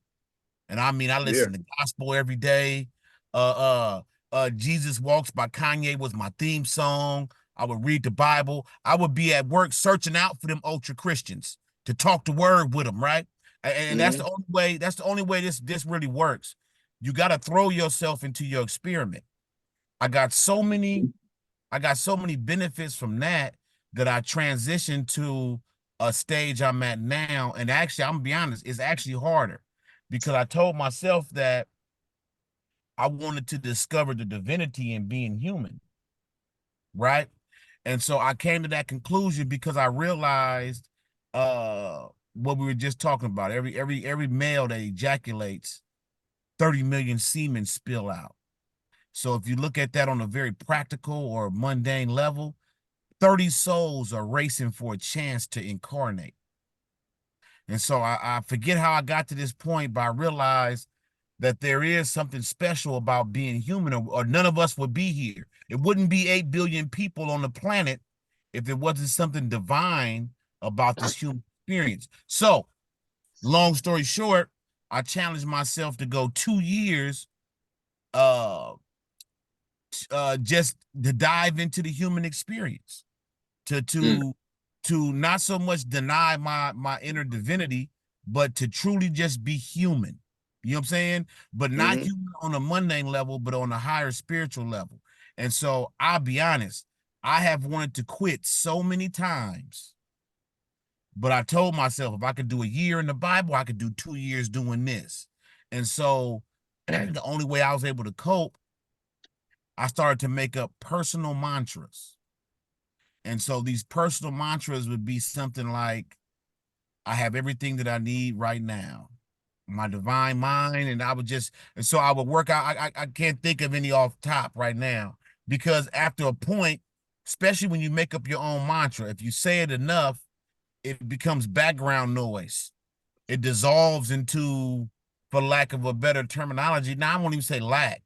And I mean, I Yeah. listened to gospel every day. Jesus Walks by Kanye was my theme song. I would read the Bible. I would be at work searching out for them ultra Christians to talk the word with them, right? And that's the Hmm. only way. That's the only way this really works. You got to throw yourself into your experiment. I got so many I got so many benefits from that I transitioned to a stage I'm at now. And actually, I'm gonna be honest, it's actually harder because I told myself that I wanted to discover the divinity in being human, right? And so I came to that conclusion because I realized what we were just talking about. Every male that ejaculates, 30 million semen spill out. So if you look at that on a very practical or mundane level, 30 souls are racing for a chance to incarnate. And so I forget how I got to this point, but I realized that there is something special about being human, or none of us would be here. It wouldn't be 8 billion people on the planet if there wasn't something divine about this human experience. So, long story short, I challenged myself to go 2 years uh just to dive into the human experience, to Mm. to to not so much deny my inner divinity, but to truly just be human. You know what I'm saying? But not Hmm. human on a mundane level, but on a higher spiritual level. And so I'll be honest, I have wanted to quit so many times, but I told myself if I could do a year in the Bible, I could do 2 years doing this. And so the only way I was able to cope, I started to make up personal mantras. And so these personal mantras would be something like, I have everything that I need right now, my divine mind. And so I would work out. I can't think of any off top right now, because after a point, especially when you make up your own mantra, if you say it enough, it becomes background noise. It dissolves into, for lack of a better terminology, now I won't even say lack,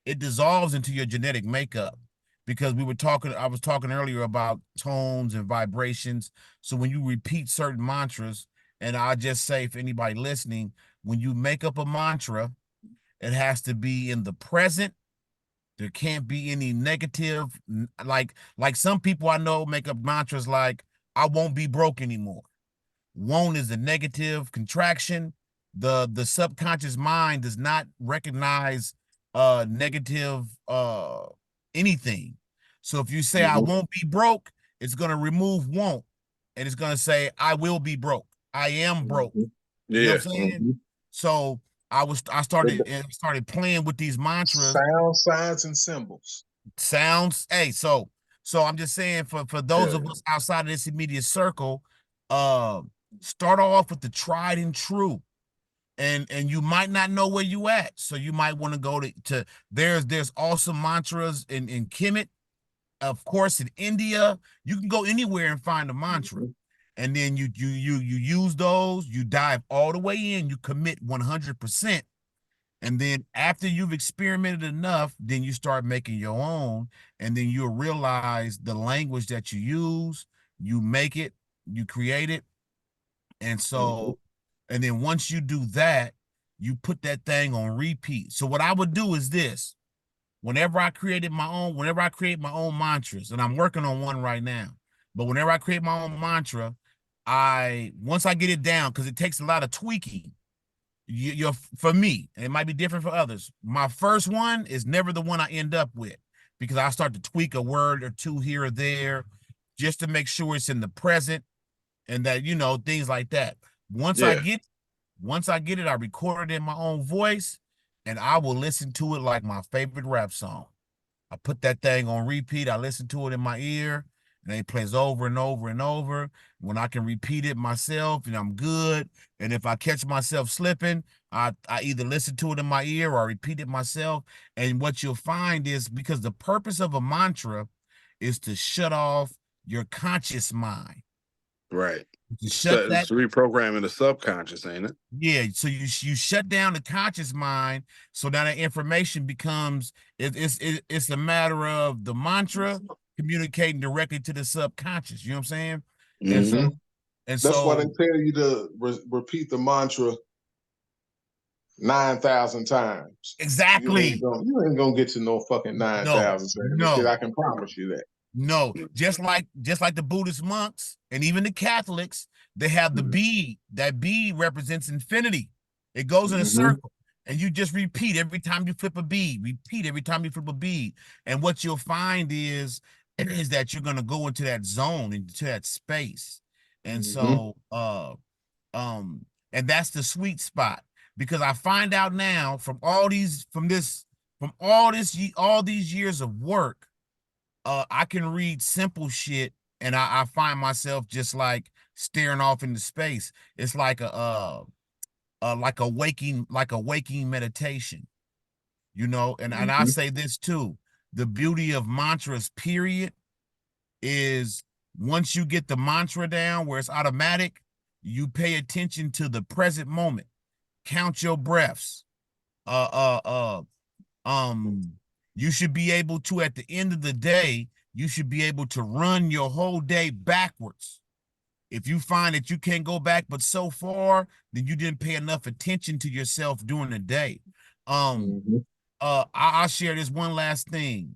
it dissolves into your genetic makeup, because I was talking earlier about tones and vibrations. So when you repeat certain mantras, and I just say for anybody listening, when you make up a mantra, it has to be in the present. There can't be any negative, like some people I know make up mantras like, I won't be broke anymore. Won't is a negative contraction. The subconscious mind does not recognize negative anything. So if you say I Hmm. won't be broke, it's gonna remove won't, and it's gonna say I will be broke. I am broke. You know Yeah. what I'm saying? Mm-hmm. So I started playing with these mantras, sound, signs, and symbols. sounds. Hey, so I'm just saying for those of us outside of this immediate circle, start off with the tried and true. And you might not know where you at, so you might want to go to there's awesome mantras in Kemet, of course, in India. You can go anywhere and find a mantra, and then you use those. You dive all the way in. You commit 100%, and then after you've experimented enough, then you start making your own, and then you'll realize the language that you use. You make it, you create it, and so, and then once you do that, you put that thing on repeat. So what I would do is this: whenever I create my own mantras, and I'm working on one right now, but whenever I create my own mantra, once I get it down, because it takes a lot of tweaking. You're for me, and it might be different for others. My first one is never the one I end up with, because I start to tweak a word or two here or there, just to make sure it's in the present, and that things like that. Once I Yeah. get once I get it, I record it in my own voice, and I will listen to it like my favorite rap song. I put that thing on repeat. I listen to it in my ear, and it plays over and over and over. When I can repeat it myself, and I'm good. And if I catch myself slipping, I either listen to it in my ear or I repeat it myself. And what you'll find is, because the purpose of a mantra is to shut off your conscious mind, Right. to shut So that. it's reprogramming the subconscious, ain't it? Yeah, so you shut down the conscious mind, so now that information becomes it's a matter of the mantra communicating directly to the subconscious. You know what I'm saying? And so Mm-hmm. and That's why they so tell you to repeat the mantra 9,000 times. exactly. You ain't gonna get to no fucking 9,000 No, times. Shit, no. I can promise you that. No, just like the Buddhist monks and even the Catholics, they have the Mm-hmm. bead. That bead represents infinity. It goes in a Mm-hmm. circle, and you just repeat every time you flip a bead. Repeat every time you flip a bead, and what you'll find is that you're gonna go into that zone, into that space, and Mm-hmm. so and that's the sweet spot, because I find out now from all these years of work, I can read simple shit, and I find myself just like staring off into space. It's like a waking meditation, and I Mm-hmm. say this too: the beauty of mantras, period, is once you get the mantra down where it's automatic, you pay attention to the present moment, count your breaths, uh uh uh um you should be able to, at the end of the day, you should be able to run your whole day backwards. If you find that you can't go back but so far, then you didn't pay enough attention to yourself during the day. um Mm-hmm. I'll share this one last thing.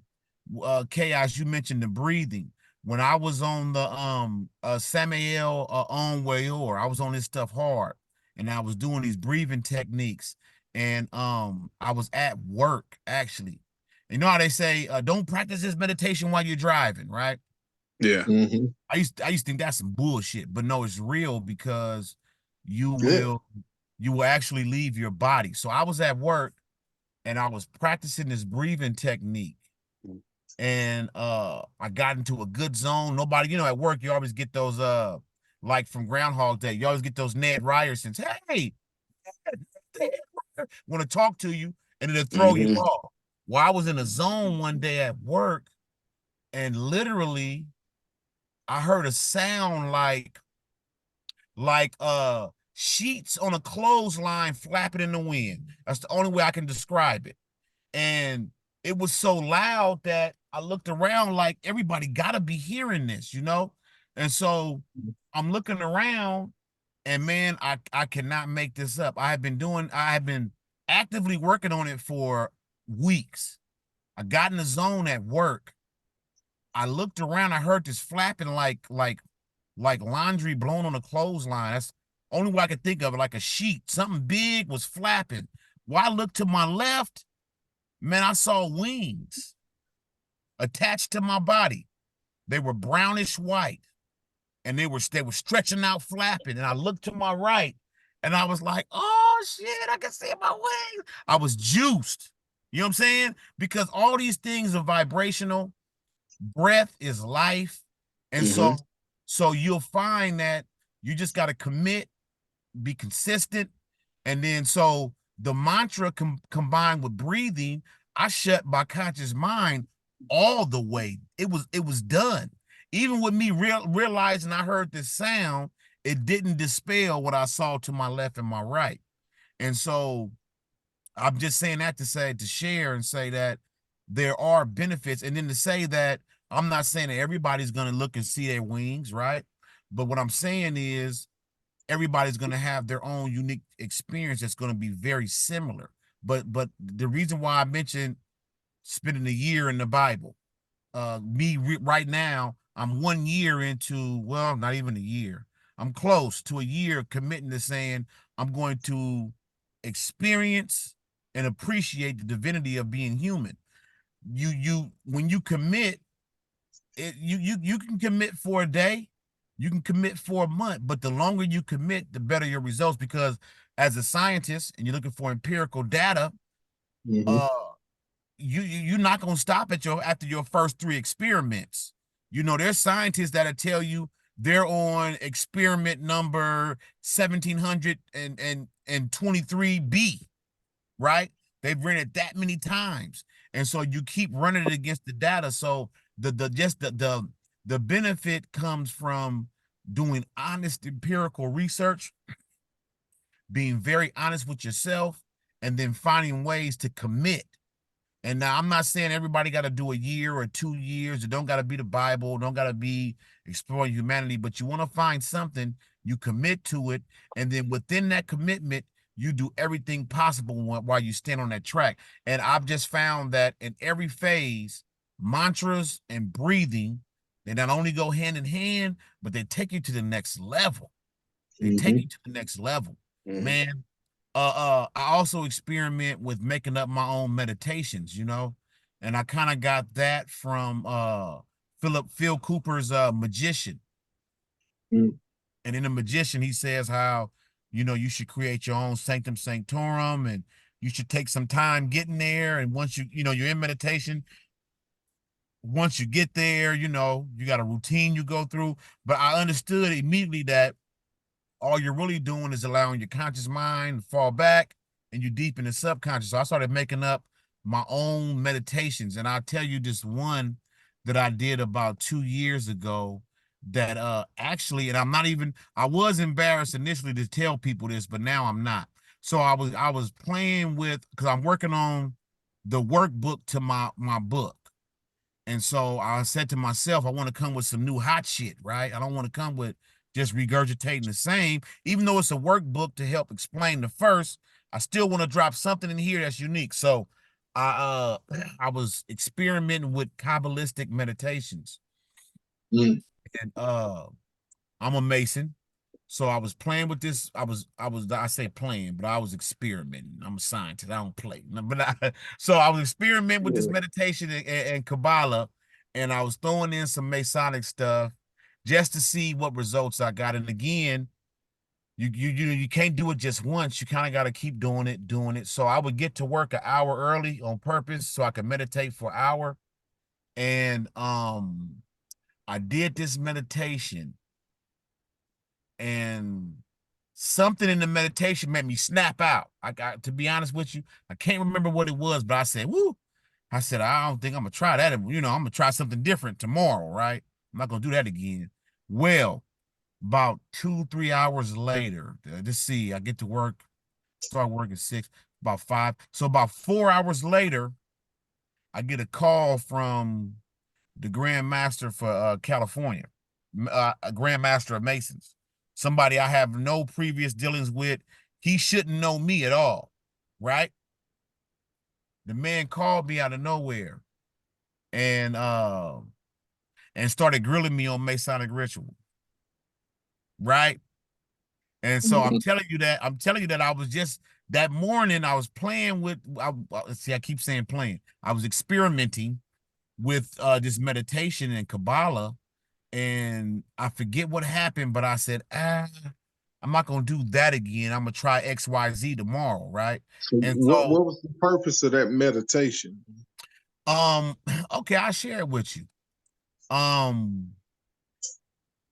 Chaos, you mentioned the breathing. When I was on the Samael on Wayor, I was on this stuff hard, and I was doing these breathing techniques, and I was at work actually. You know how they say, don't practice this meditation while you're driving, right? Yeah. Mm-hmm. I used to think that's some bullshit, but no, it's real, because you Yeah. will you will actually leave your body. So I was at work, and I was practicing this breathing technique, and I got into a good zone. Nobody, at work you always get those like from Groundhog Day, you always get those Ned Ryersons, hey, want to talk to you, and it'll throw you Mm-hmm. off. Well, I was in a zone one day at work, and literally I heard a sound like sheets on a clothesline flapping in the wind. That's the only way I can describe it. And it was so loud that I looked around like everybody gotta be hearing this. And so I'm looking around, and man, I cannot make this up. I have been actively working on it for weeks. I got in the zone at work. I looked around, I heard this flapping like laundry blown on a clothesline. That's the only way I could think of it, like a sheet. Something big was flapping. While I looked to my left, man, I saw wings attached to my body. They were brownish white, and they were stretching out, flapping. And I looked to my right, and I was like, oh. oh shit, I can see my wings. I was juiced. You know what I'm saying? Because all these things are vibrational. Breath is life. And Mm-hmm. so you'll find that you just got to commit, be consistent. And then so the mantra combined with breathing, I shut my conscious mind all the way. It was done. Even with me realizing I heard this sound, it didn't dispel what I saw to my left and my right. And so I'm just saying that to share and say that there are benefits. And then to say that I'm not saying that everybody's going to look and see their wings, right? But what I'm saying is everybody's going to have their own unique experience that's going to be very similar. But the reason why I mentioned spending a year in the Bible, right now, I'm 1 year into, well, not even a year. I'm close to a year committing to saying I'm going to experience and appreciate the divinity of being human. When you commit, you can commit for a day, you can commit for a month, but the longer you commit, the better your results. Because as a scientist and you're looking for empirical data, Mm-hmm. uh, you're not gonna stop at after your first 3 experiments. You know, there's scientists that'll tell you they're on experiment number 1723B, right? They've run it that many times. And so you keep running it against the data. So the benefit comes from doing honest empirical research, being very honest with yourself, and then finding ways to commit. And now I'm not saying everybody got to do a year or 2 years. It don't got to be the Bible. Don't got to be exploring humanity. But you want to find something, you commit to it, and then within that commitment, you do everything possible while you stand on that track. And I've just found that in every phase, mantras and breathing, they not only go hand in hand, but they take you to the next level. They take Mm-hmm. you to the next level, Mm-hmm. man. I also experiment with making up my own meditations, and I kind of got that from Phil Cooper's Magician. Mm-hmm. And in the Magician, he says how you should create your own sanctum sanctorum, and you should take some time getting there. And once you're in meditation, once you get there, you got a routine you go through. But I understood immediately that all you're really doing is allowing your conscious mind to fall back and you deep in the subconscious. So I started making up my own meditations. And I'll tell you this one that I did about 2 years ago that actually, and I was embarrassed initially to tell people this, but now I'm not. So I was playing with, because I'm working on the workbook to my book. And so I said to myself, I want to come with some new hot shit, right? I don't want to come with just regurgitating the same. Even though it's a workbook to help explain the first, I still want to drop something in here that's unique. So I was experimenting with Kabbalistic meditations. Mm-hmm. And I'm a Mason. So I was playing with this. I say playing, but I was experimenting. I'm a scientist. I don't play. So I was experimenting with this Yeah. meditation and Kabbalah, and I was throwing in some Masonic stuff just to see what results I got. And again, you can't do it just once. You kind of got to keep doing it. So I would get to work an hour early on purpose so I could meditate for an hour. And I did this meditation, and something in the meditation made me snap out. I got to be honest with you, I can't remember what it was, but I said, "Woo!" I said, "I don't think I'm gonna try that. I'm gonna try something different tomorrow, right? I'm not gonna do that again." Well, about 2, 3 hours later, let's see, I get to work, start work at 6, about 5. So about 4 hours later, I get a call from the Grand Master for California, a Grand Master of Masons, somebody I have no previous dealings with. He shouldn't know me at all, right? The man called me out of nowhere and started grilling me on Masonic ritual, right? And so I'm telling you that I was just that morning I was playing with. See, I keep saying playing. I was experimenting with this meditation and Kabbalah, and I forget what happened, but I said, I'm not gonna do that again. I'm gonna try XYZ tomorrow, right? So And what so, was the purpose of that meditation? okay, I'll share it with you. Um,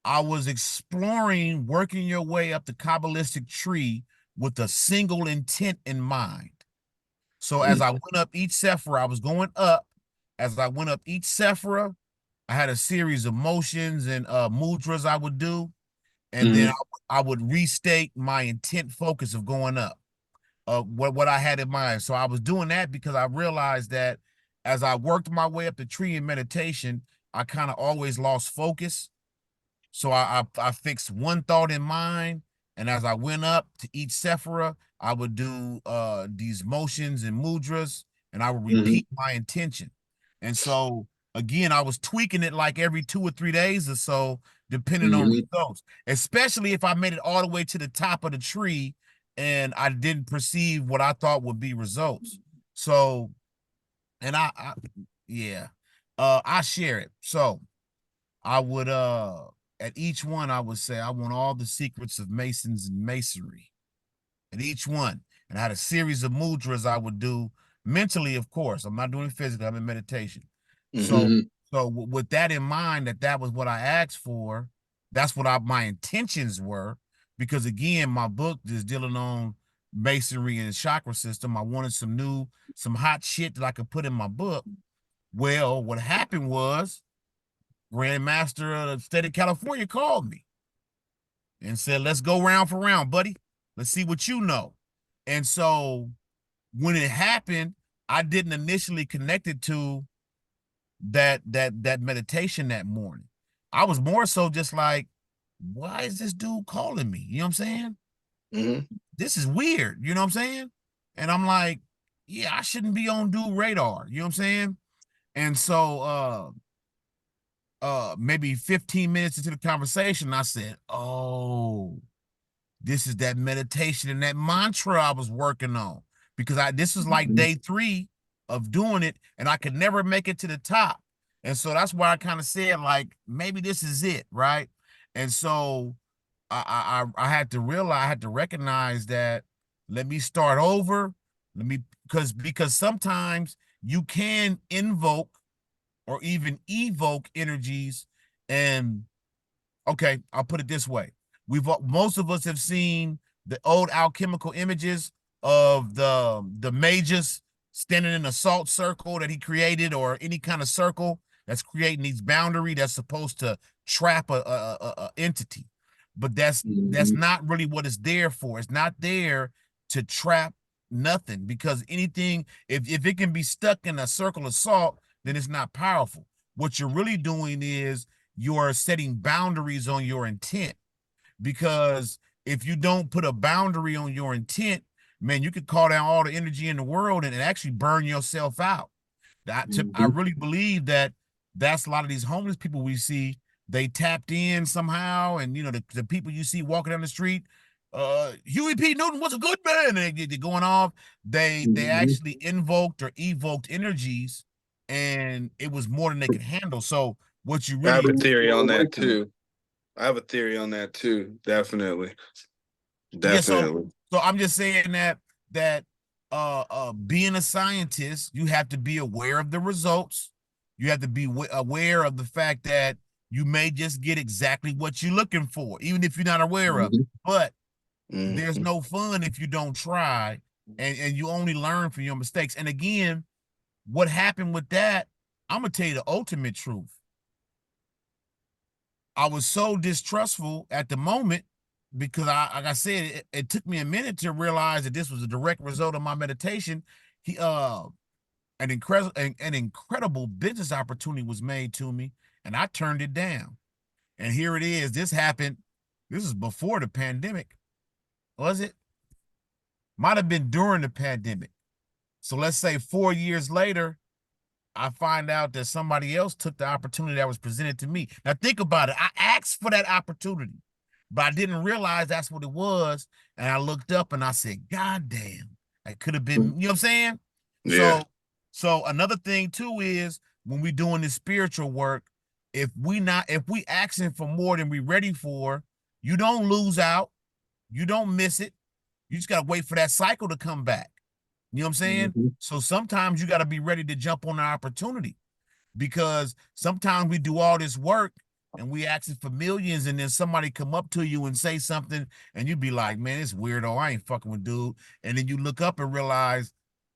I was exploring working your way up the Kabbalistic tree with a single intent in mind. So as I went up each Sephira, I was going up. As I went up each Sephira, I had a series of motions and mudras I would do, and then I would restate my intent focus of going up, what I had in mind. So I was doing that because I realized that as I worked my way up the tree in meditation, I kind of always lost focus. So I fixed one thought in mind, and as I went up to each Sephira, I would do these motions and mudras, and I would repeat my intention. And so again, I was tweaking it like every 2 or 3 days or so, depending on results. Especially if I made it all the way to the top of the tree and I didn't perceive what I thought would be results. So, and yeah, I share it. So I would at each one I would say I want all the secrets of masons and masonry at each one. And I had a series of mudras I would do mentally, of course. I'm not doing it physically, I'm in meditation. So with that in mind, that was what I asked for, that's what my intentions were. Because again, my book is dealing on masonry and chakra system. I wanted some hot shit that I could put in my book. Well, what happened was Grandmaster of the state of California called me and said, let's go round for round, buddy. Let's see what you know. And so when it happened, I didn't initially connect it to that meditation that morning. I was more so just like, why is this dude calling me? You know what I'm saying? This is weird. You know what I'm saying? And I'm like, yeah, I shouldn't be on dude radar. You know what I'm saying? And so maybe 15 minutes into the conversation, I said, oh, this is that meditation and that mantra I was working on. Because this was like day 3 of doing it, and I could never make it to the top. And so that's why I kind of said, like, maybe this is it, right? And so I had to realize, I had to recognize that, let me start over. Let me, because sometimes you can invoke or even evoke energies. And okay, I'll put it this way. Most of us have seen the old alchemical images of the magus standing in a salt circle that he created, or any kind of circle that's creating these boundary that's supposed to trap a entity. But that's not really what it's there for. It's not there to trap nothing, because anything, if it can be stuck in a circle of salt, then it's not powerful. What you're really doing is you're setting boundaries on your intent. Because if you don't put a boundary on your intent, man, you could call down all the energy in the world and actually burn yourself out. I really believe that's a lot of these homeless people we see. They tapped in somehow, and the people you see walking down the street, Huey P. Newton was a good man, and they're going off. They actually invoked or evoked energies, and it was more than they could handle. So what you I have really a theory on that too. I have a theory on that too. Definitely. Yeah, so Definitely. I'm just saying that being a scientist, you have to be aware of the results. You have to be aware of the fact that you may just get exactly what you're looking for, even if you're not aware of it. But there's no fun if you don't try, and you only learn from your mistakes. And again, what happened with that, I'm gonna tell you the ultimate truth. I was so distrustful at the moment because like I said, it took me a minute to realize that this was a direct result of my meditation. An incredible business opportunity was made to me, and I turned it down. And here it is. This happened. This is before the pandemic. Was it? Might have been during the pandemic. So let's say 4 years later, I find out that somebody else took the opportunity that was presented to me. Now think about it. I asked for that opportunity, but I didn't realize that's what it was. And I looked up and I said, God damn, that could have been, you know what I'm saying? Yeah. So another thing too is, when we doing this spiritual work, if we asking for more than we ready for, you don't lose out. You don't miss it. You just gotta wait for that cycle to come back. You know what I'm saying? Mm-hmm. So sometimes you gotta be ready to jump on the opportunity, because sometimes we do all this work and we asking for millions, and then somebody come up to you and say something, and you be like, man, it's weirdo. I ain't fucking with dude. And then you look up and realize,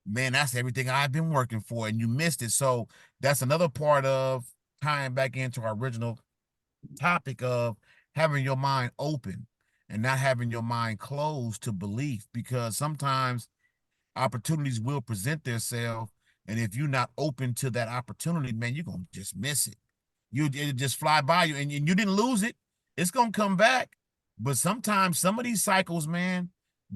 man, that's everything I've been working for, and you missed it. So that's another part of tying back into our original topic of having your mind open and not having your mind closed to belief, because sometimes opportunities will present themselves, and if you're not open to that opportunity, man, you're gonna just miss it. It'll just fly by you, and you didn't lose it. It's gonna come back. But sometimes some of these cycles, man,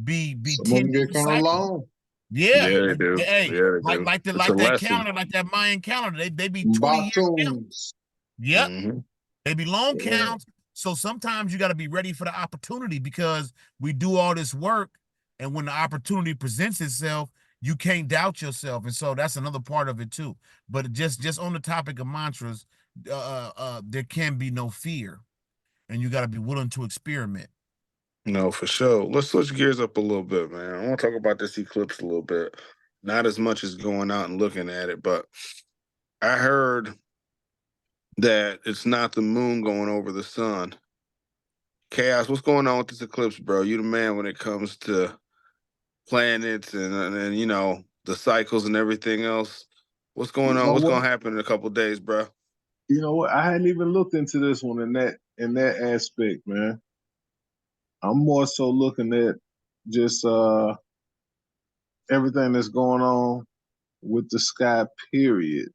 be Some of 10 them get year kind of cycles. long. Yeah. Yeah, they do. Hey, Yeah, they like do. like the It's a like that lesson. calendar, like that Mayan calendar. They be 20 year counts. Batoons. Yep. Mm-hmm. They be long Yeah. counts. So sometimes you got to be ready for the opportunity, because we do all this work, and when the opportunity presents itself, you can't doubt yourself. And so that's another part of it too. But just on the topic of mantras, there can be no fear, and you got to be willing to experiment. No, for sure. Let's switch gears up a little bit, man. I want to talk about this eclipse a little bit. Not as much as going out and looking at it, but I heard that it's not the moon going over the sun. Chaos, what's going on with this eclipse, bro? You the man when it comes to planets and you know the cycles and everything else. What's going You on? know What's what? gonna happen in a couple days, bro? You know what? I hadn't even looked into this one in that aspect, man. I'm more so looking at just everything that's going on with the sky, period,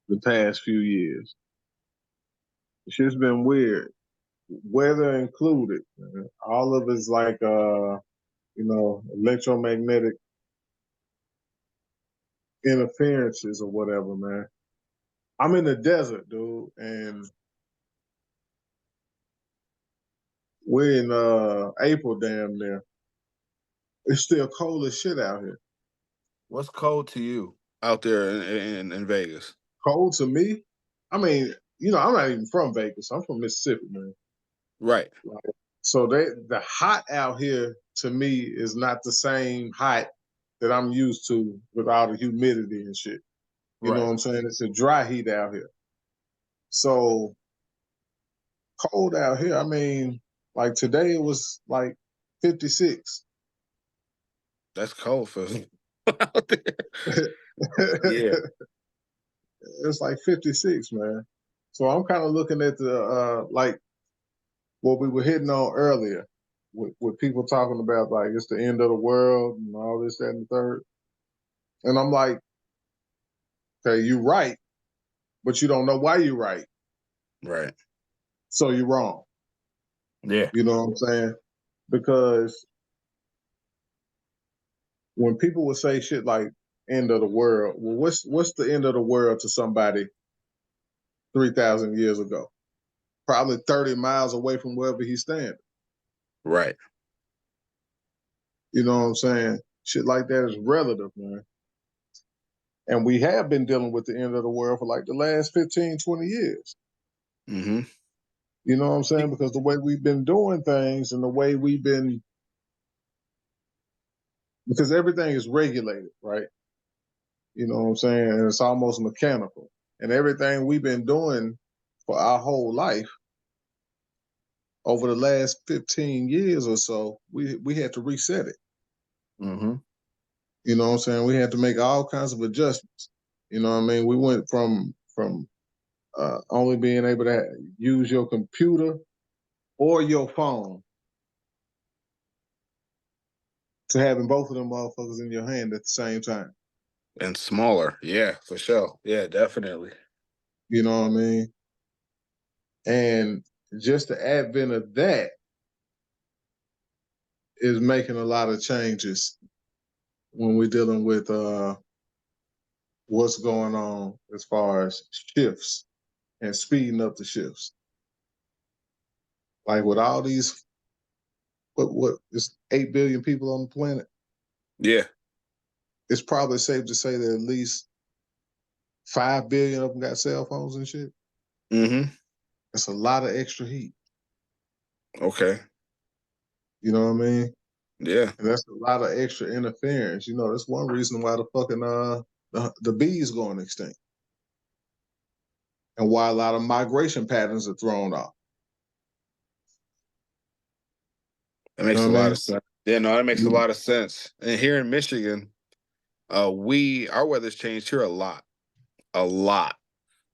the past few years. It's just been weird. Weather included. Man. All of it's like electromagnetic interferences or whatever, man. I'm in the desert, dude, and we're in April damn near. It's still cold as shit out here. What's cold to you out there in Vegas? Cold to me? I mean, I'm not even from Vegas. I'm from Mississippi, man. Right, Like, so the hot out here to me is not the same hot that I'm used to with all the humidity and shit. You know right. what I'm saying? It's a dry heat out here. So cold out here. I mean, like today it was like 56. That's cold for out there. Yeah, It's like 56, man. So I'm kind of looking at the like what we were hitting on earlier with people talking about like it's the end of the world and all this, that, and the third. And I'm like, okay, you're right, but you don't know why you're right. right. So you're wrong. Yeah. You know what I'm saying? Because when people would say shit like end of the world, well, what's the end of the world to somebody 3,000 years ago? Probably 30 miles away from wherever he's standing. Right. You know what I'm saying? Shit like that is relative, man. And we have been dealing with the end of the world for like the last 15, 20 years. Mm-hmm. You know what I'm saying? Because the way we've been doing things and the way we've been, because everything is regulated, right? You know what I'm saying? And it's almost mechanical. And everything we've been doing for our whole life over the last 15 years or so, we had to reset it. Mm-hmm. You know what I'm saying? We had to make all kinds of adjustments. You know what I mean? We went from only being able to use your computer or your phone to having both of them motherfuckers in your hand at the same time. And smaller. Yeah, for sure. Yeah, definitely. You know what I mean? And just the advent of that is making a lot of changes when we're dealing with what's going on as far as shifts and speeding up the shifts. Like with all these, what is 8 billion people on the planet? Yeah. It's probably safe to say that at least 5 billion of them got cell phones and shit. Mm-hmm. That's a lot of extra heat. Okay. You know what I mean? Yeah. And that's a lot of extra interference. You know, that's one reason why the fucking the bees going extinct, and why a lot of migration patterns are thrown off. That You makes know a what I lot mean? of sense. Yeah, no, that makes a lot of sense. And here in Michigan, our weather's changed here a lot. A lot.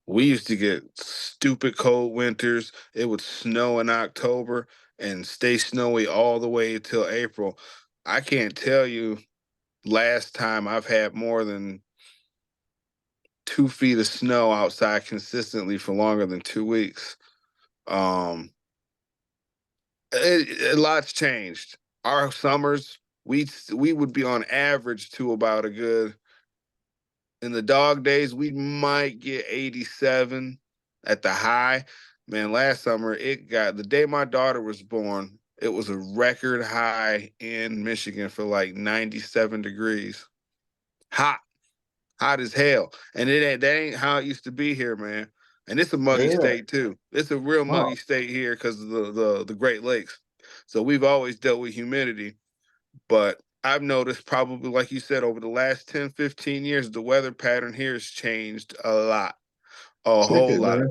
We used to get stupid cold winters. It would snow in October and stay snowy all the way till April. I can't tell you last time I've had more than 2 feet of snow outside consistently for longer than 2 weeks. Um, a lot's changed. Our summers, we would be on average to about a good, in the dog days, we might get 87 at the high. Man, last summer, it got, the day my daughter was born, it was a record high in Michigan for like 97 degrees. Hot, hot as hell. And that ain't how it used to be here, man. And it's a muggy Yeah. state too. It's a real Wow. muggy state here because of the Great Lakes. So we've always dealt with humidity. But I've noticed, probably like you said, over the last 10, 15 years, the weather pattern here has changed a lot, a Check whole it, lot. man.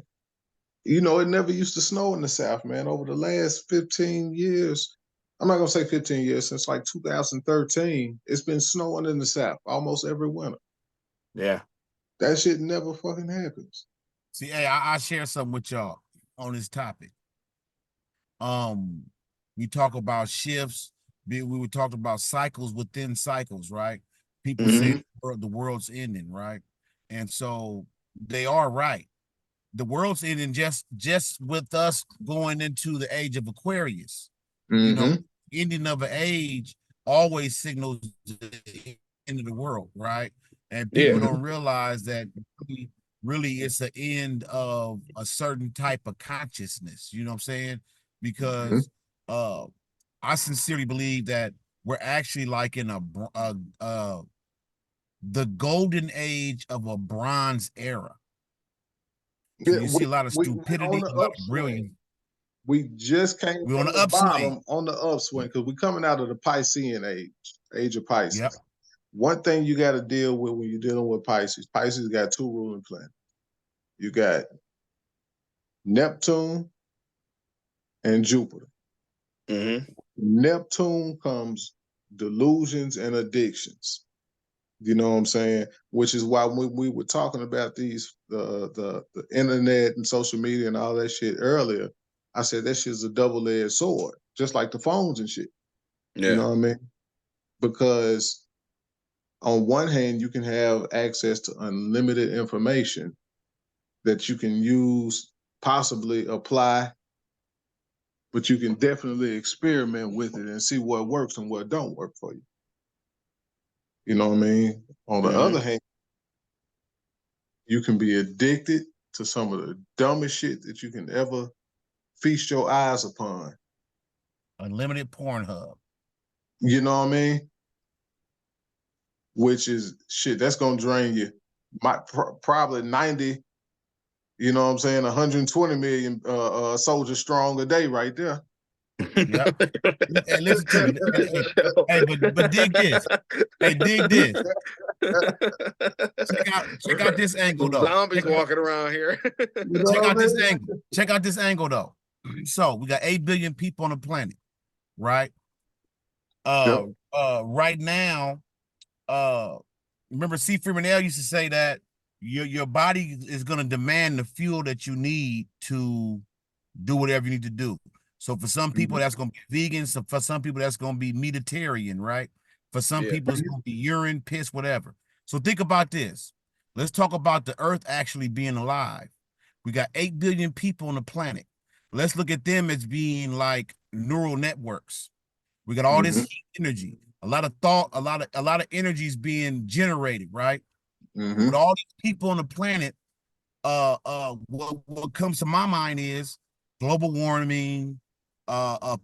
You know, it never used to snow in the South, man. Over the last 15 years, I'm not gonna say 15 years, since like 2013, it's been snowing in the South almost every winter. Yeah. That shit never fucking happens. See, hey, I share something with y'all on this topic. We talk about shifts. We were talking about cycles within cycles, right? People say Mm-hmm. the world's ending, right? And so they are right. The world's ending just with us going into the age of Aquarius. You know, Mm-hmm. ending of an age always signals the end of the world, right? And people Yeah. don't realize that really it's the end of a certain type of consciousness. You know what I'm saying? Mm-hmm. Because I sincerely believe that we're actually like in the golden age of a bronze era. So Yeah, you see a lot of we on stupidity, the a lot of upswing. brilliance. We just came We're on from the the upswing. bottom on the upswing because we're coming out of the Piscean age, age of Pisces. Yep. One thing you got to deal with when you're dealing with Pisces, Pisces got two ruling planets. You got Neptune and Jupiter. Mm-hmm. Neptune comes delusions and addictions. You know what I'm saying? Which is why when we were talking about these the internet and social media and all that shit earlier, I said that shit's a double-edged sword, just like the phones and shit. You Yeah. know what I mean? Because on one hand, you can have access to unlimited information that you can use, possibly apply, but you can definitely experiment with it and see what works and what don't work for you. You know what I mean? On the Mm-hmm. other hand, you can be addicted to some of the dumbest shit that you can ever feast your eyes upon. Unlimited Pornhub. You know what I mean? Which is shit that's gonna drain you. Probably 90. You know what I'm saying? 120 million soldiers strong a day, right there. Yep. Hey, listen to me. Hey, but dig this. Hey, dig this. Check out this angle Some though. zombies walking around here. You know Check what out I this mean? angle. Check out this angle though. So we got 8 billion people on the planet, right? Yep. Right now, remember C. Freeman L used to say that your body is gonna demand the fuel that you need to do whatever you need to do. So for some people, that's going to be vegan. So for some people, that's going to be meatitarian, right? For some Yeah. people, it's going to be urine, piss, whatever. So think about this. Let's talk about the earth actually being alive. We got 8 billion people on the planet. Let's look at them as being like neural networks. We got all this Mm-hmm. heat energy, a lot of thought, a lot of energy is being generated, right? With Mm-hmm. all these people on the planet, what comes to my mind is global warming,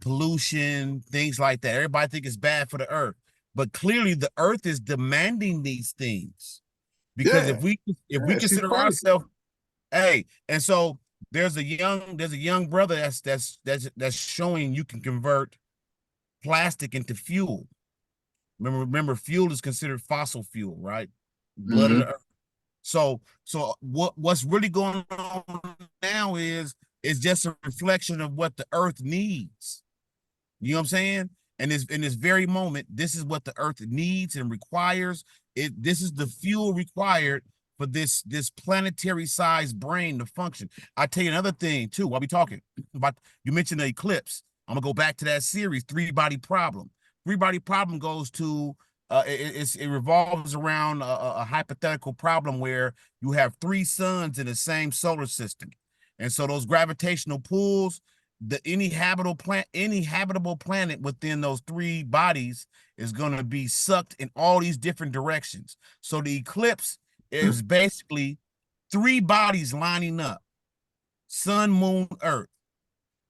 pollution, things like that. Everybody think it's bad for the earth, but clearly the earth is demanding these things because Yeah. if we Yeah. She's consider crazy. ourselves, hey, and so there's a young brother that's showing you can convert plastic into fuel. Remember, fuel is considered fossil fuel, right? Blood of Mm-hmm. the earth. So what's really going on now is just a reflection of what the earth needs. You know what I'm saying? And in this very moment, this is what the earth needs and requires. This is the fuel required for this planetary sized brain to function. I tell you another thing too, while we talking about, you mentioned the eclipse. I'm gonna go back to that series, Three Body Problem. Three Body Problem goes to it revolves around a hypothetical problem where you have three suns in the same solar system. And so those gravitational pulls, any habitable planet within those three bodies is going to be sucked in all these different directions. So the eclipse is basically three bodies lining up: sun, moon, earth.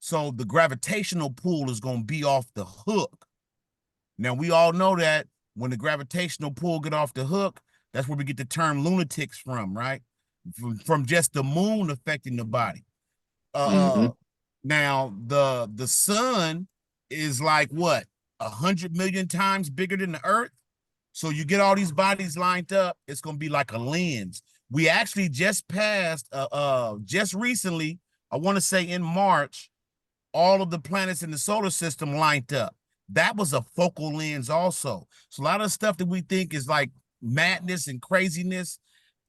So the gravitational pull is going to be off the hook. Now we all know that when the gravitational pull get off the hook, that's where we get the term lunatics from, right? From just the moon affecting the body. Mm-hmm. Now the sun is like what, 100 million times bigger than the earth. So you get all these bodies lined up, it's gonna be like a lens. We actually just passed just recently, I want to say in March, all of the planets in the solar system lined up. That was a focal lens also. So a lot of stuff that we think is like madness and craziness,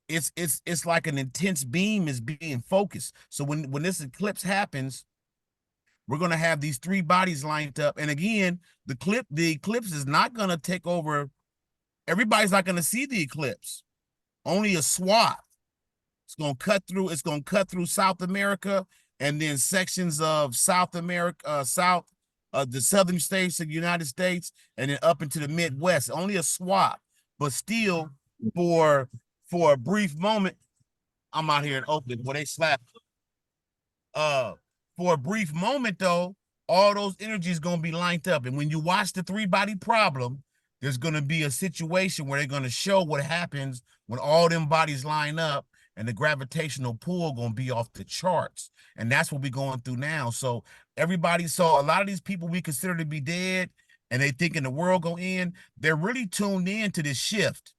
it's like an intense beam is being focused. So when this eclipse happens, we're gonna have these three bodies lined up. And again, the eclipse is not gonna take over. Everybody's not gonna see the eclipse. Only a swath. It's gonna cut through South America and then sections of South America, the southern states of the United States, and then up into the Midwest. Only a swath, but still, for for a brief moment, I'm out here in Oakland where they slap. Uh, for a brief moment though, all those energies gonna be lined up, and when you watch the three body problem, there's gonna be a situation where they're gonna show what happens when all them bodies line up, and the gravitational pull gonna be off the charts, and that's what we're going through now. So so a lot of these people we consider to be dead, and they thinking the world gonna end. They're really tuned in to this shift.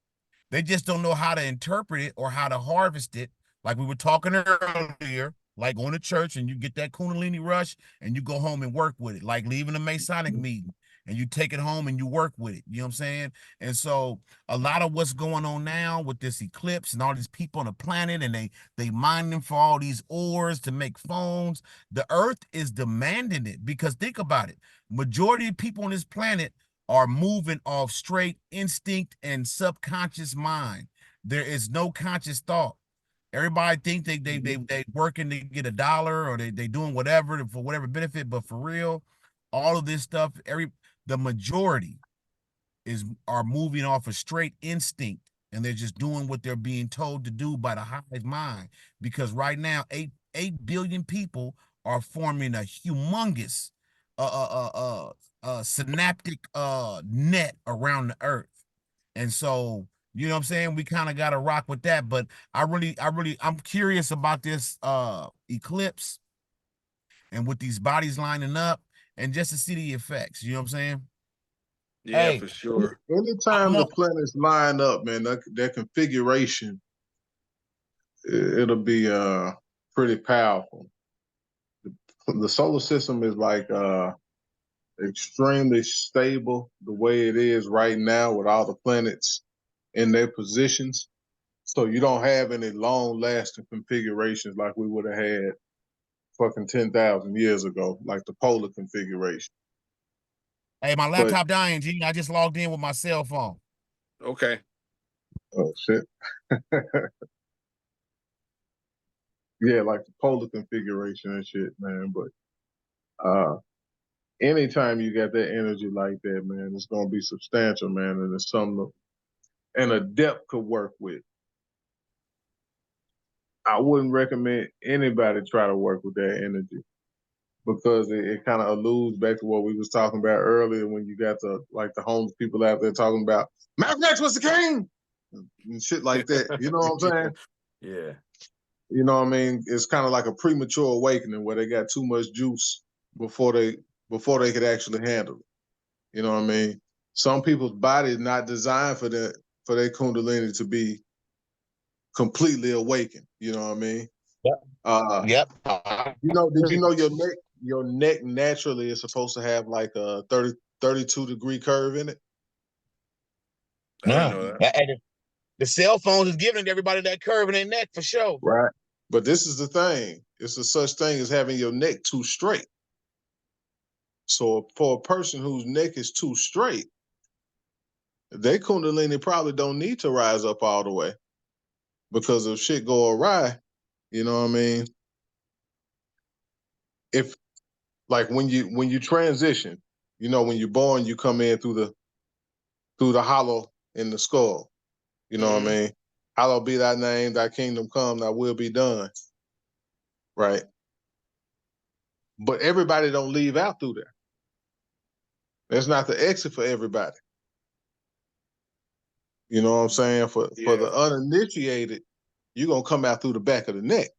They just don't know how to interpret it or how to harvest it. Like we were talking earlier, like going to church and you get that Kundalini rush and you go home and work with it, like leaving a Masonic meeting and you take it home and you work with it. You know what I'm saying? And so a lot of what's going on now with this eclipse and all these people on the planet, and they mine them for all these ores to make phones. The earth is demanding it because think about it. Majority of people on this planet are moving off straight instinct and subconscious mind. There is no conscious thought. Everybody think they working to get a dollar, or they doing whatever for whatever benefit, but for real, all of this stuff, the majority are moving off a straight instinct, and they're just doing what they're being told to do by the hive mind. Because right now, 8 billion people are forming a humongous synaptic net around the earth. And so, you know what I'm saying? We kind of got to rock with that. But I'm curious about this eclipse and with these bodies lining up and just to see the effects. You know what I'm saying? Yeah, Hey, for sure. Anytime I'm the on. planets line up, man, that configuration, it'll be pretty powerful. The solar system is like extremely stable the way it is right now with all the planets in their positions. So you don't have any long lasting configurations like we would have had fucking 10,000 years ago, like the polar configuration. Hey, my But laptop dying, G. I just logged in with my cell phone. Okay. oh shit, yeah, like the polar configuration and shit, man. But anytime you got that energy like that, man, it's gonna be substantial, man, and it's something and a depth could work with. I wouldn't recommend anybody try to work with that energy because it kind of alludes back to what we was talking about earlier when you got the homeless people out there talking about Malcolm X was the king and shit like that. You know what I'm saying? Yeah. You know what I mean? It's kind of like a premature awakening where they got too much juice before they could actually handle it. You know what I mean? Some people's body is not designed for their kundalini to be completely awakened. You know what I mean? Yep. Did you know your neck naturally is supposed to have like a 32 degree curve in it? I didn't know that. And the cell phones is giving everybody that curve in their neck for sure. Right. But this is the thing. It's a such thing as having your neck too straight. So for a person whose neck is too straight, their kundalini probably don't need to rise up all the way. Because if shit go awry, you know what I mean? If like when you transition, when you're born, you come in through the hollow in the skull. You know what I mean? Hallowed be thy name, thy kingdom come, thy will be done. Right. But everybody don't leave out through there. That's not the exit for everybody. You know what I'm saying? For the uninitiated, you're gonna come out through the back of the neck.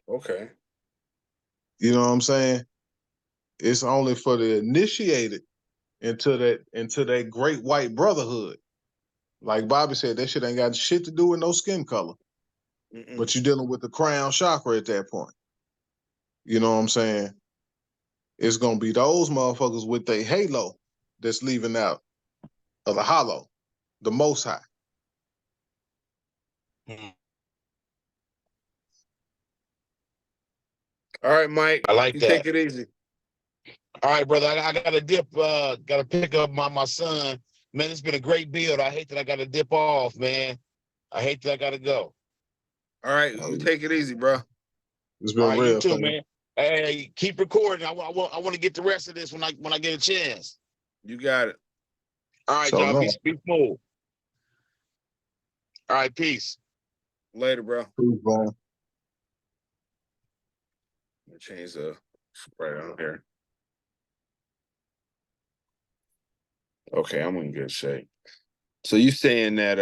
Okay. You know what I'm saying? It's only for the initiated into that great white brotherhood. Like Bobby said, that shit ain't got shit to do with no skin color. But you're dealing with the crown chakra at that point. You know what I'm saying? It's gonna be those motherfuckers with their halo that's leaving out of the hollow, the most high. All right, Mike. I like you that. Take it easy. All right, brother. I gotta dip. Gotta pick up my son. Man, it's been a great build. I hate that I gotta dip off, man. I hate that I gotta go. All right, you take it easy, bro. It's All been right, you real, too, fam. man. Hey, keep recording. I want to get the rest of this when I get a chance. You got it. All right, So y'all. no. Be smooth. All right, peace. Later, bro. Peace, bro. Change the right on here. Okay, I'm in good shape. So you saying that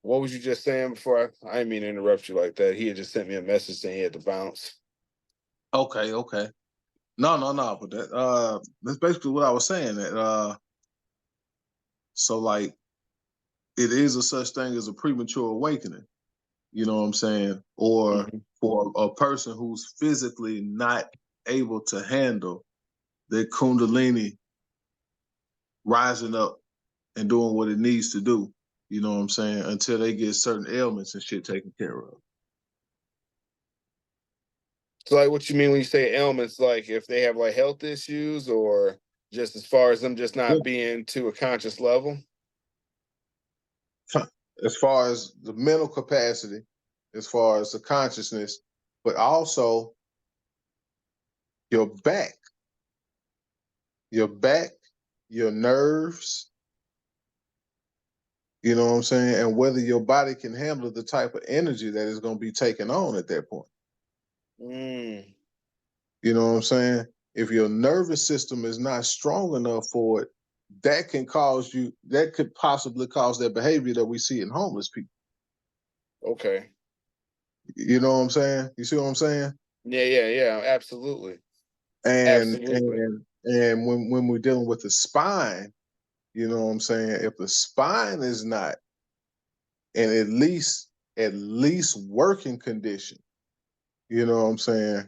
what was you just saying before I didn't mean to interrupt you like that. He had just sent me a message saying he had to bounce. Okay. No. But that's basically what I was saying. That so like it is a such thing as a premature awakening. You know what I'm saying? Or for a person who's physically not able to handle their kundalini rising up and doing what it needs to do. You know what I'm saying? Until they get certain ailments and shit taken care of. So like what you mean when you say ailments, like if they have like health issues or just as far as them just not being to a conscious level? As far as the mental capacity, as far as the consciousness, but also your back, your nerves, you know what I'm saying? And whether your body can handle the type of energy that is going to be taken on at that point. You know what I'm saying? If your nervous system is not strong enough for it, that could possibly cause that behavior that we see in homeless people. Okay. You know what I'm saying? You see what I'm saying? Yeah, absolutely. And Absolutely. and when we're dealing with the spine, you know what I'm saying? If the spine is not in at least working condition, you know what I'm saying,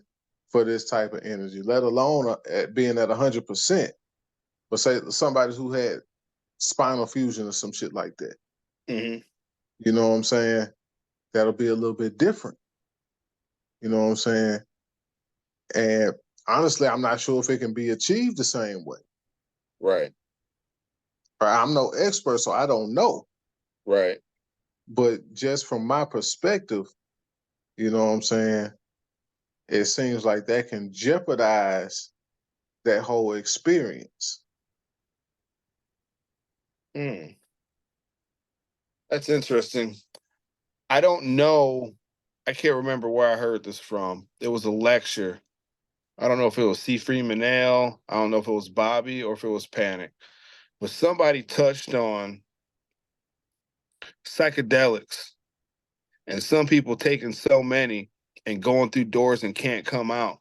for this type of energy, let alone being at 100%. But say somebody who had spinal fusion or some shit like that. You know what I'm saying? That'll be a little bit different. You know what I'm saying? And honestly, I'm not sure if it can be achieved the same way. Right. I'm no expert, so I don't know. Right. But just from my perspective, you know what I'm saying, it seems like that can jeopardize that whole experience. That's interesting. I don't know. I can't remember where I heard this from. It was a lecture. I don't know if it was C. Freeman L. I don't know if it was Bobby or if it was Panic. But somebody touched on psychedelics and some people taking so many and going through doors and can't come out.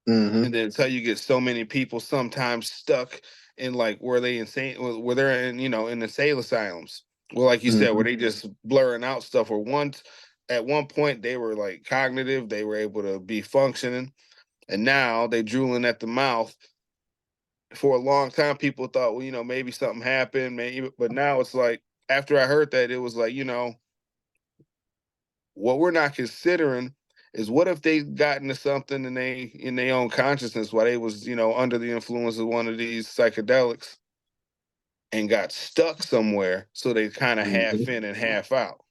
And then until you get so many people sometimes stuck in like where they insane where they're in, you know, in insane asylums. Well, like you said, where Mhm. they just blurring out stuff. Or once at one point they were like cognitive, they were able to be functioning, and now they drooling at the mouth. For a long time, people thought, well, you know, maybe something happened, maybe, but now it's like after I heard that, it was like, you know, what we're not considering is what if they got into something in their own consciousness while they was, you know, under the influence of one of these psychedelics and got stuck somewhere, so they kind of half Mhm. in and half out.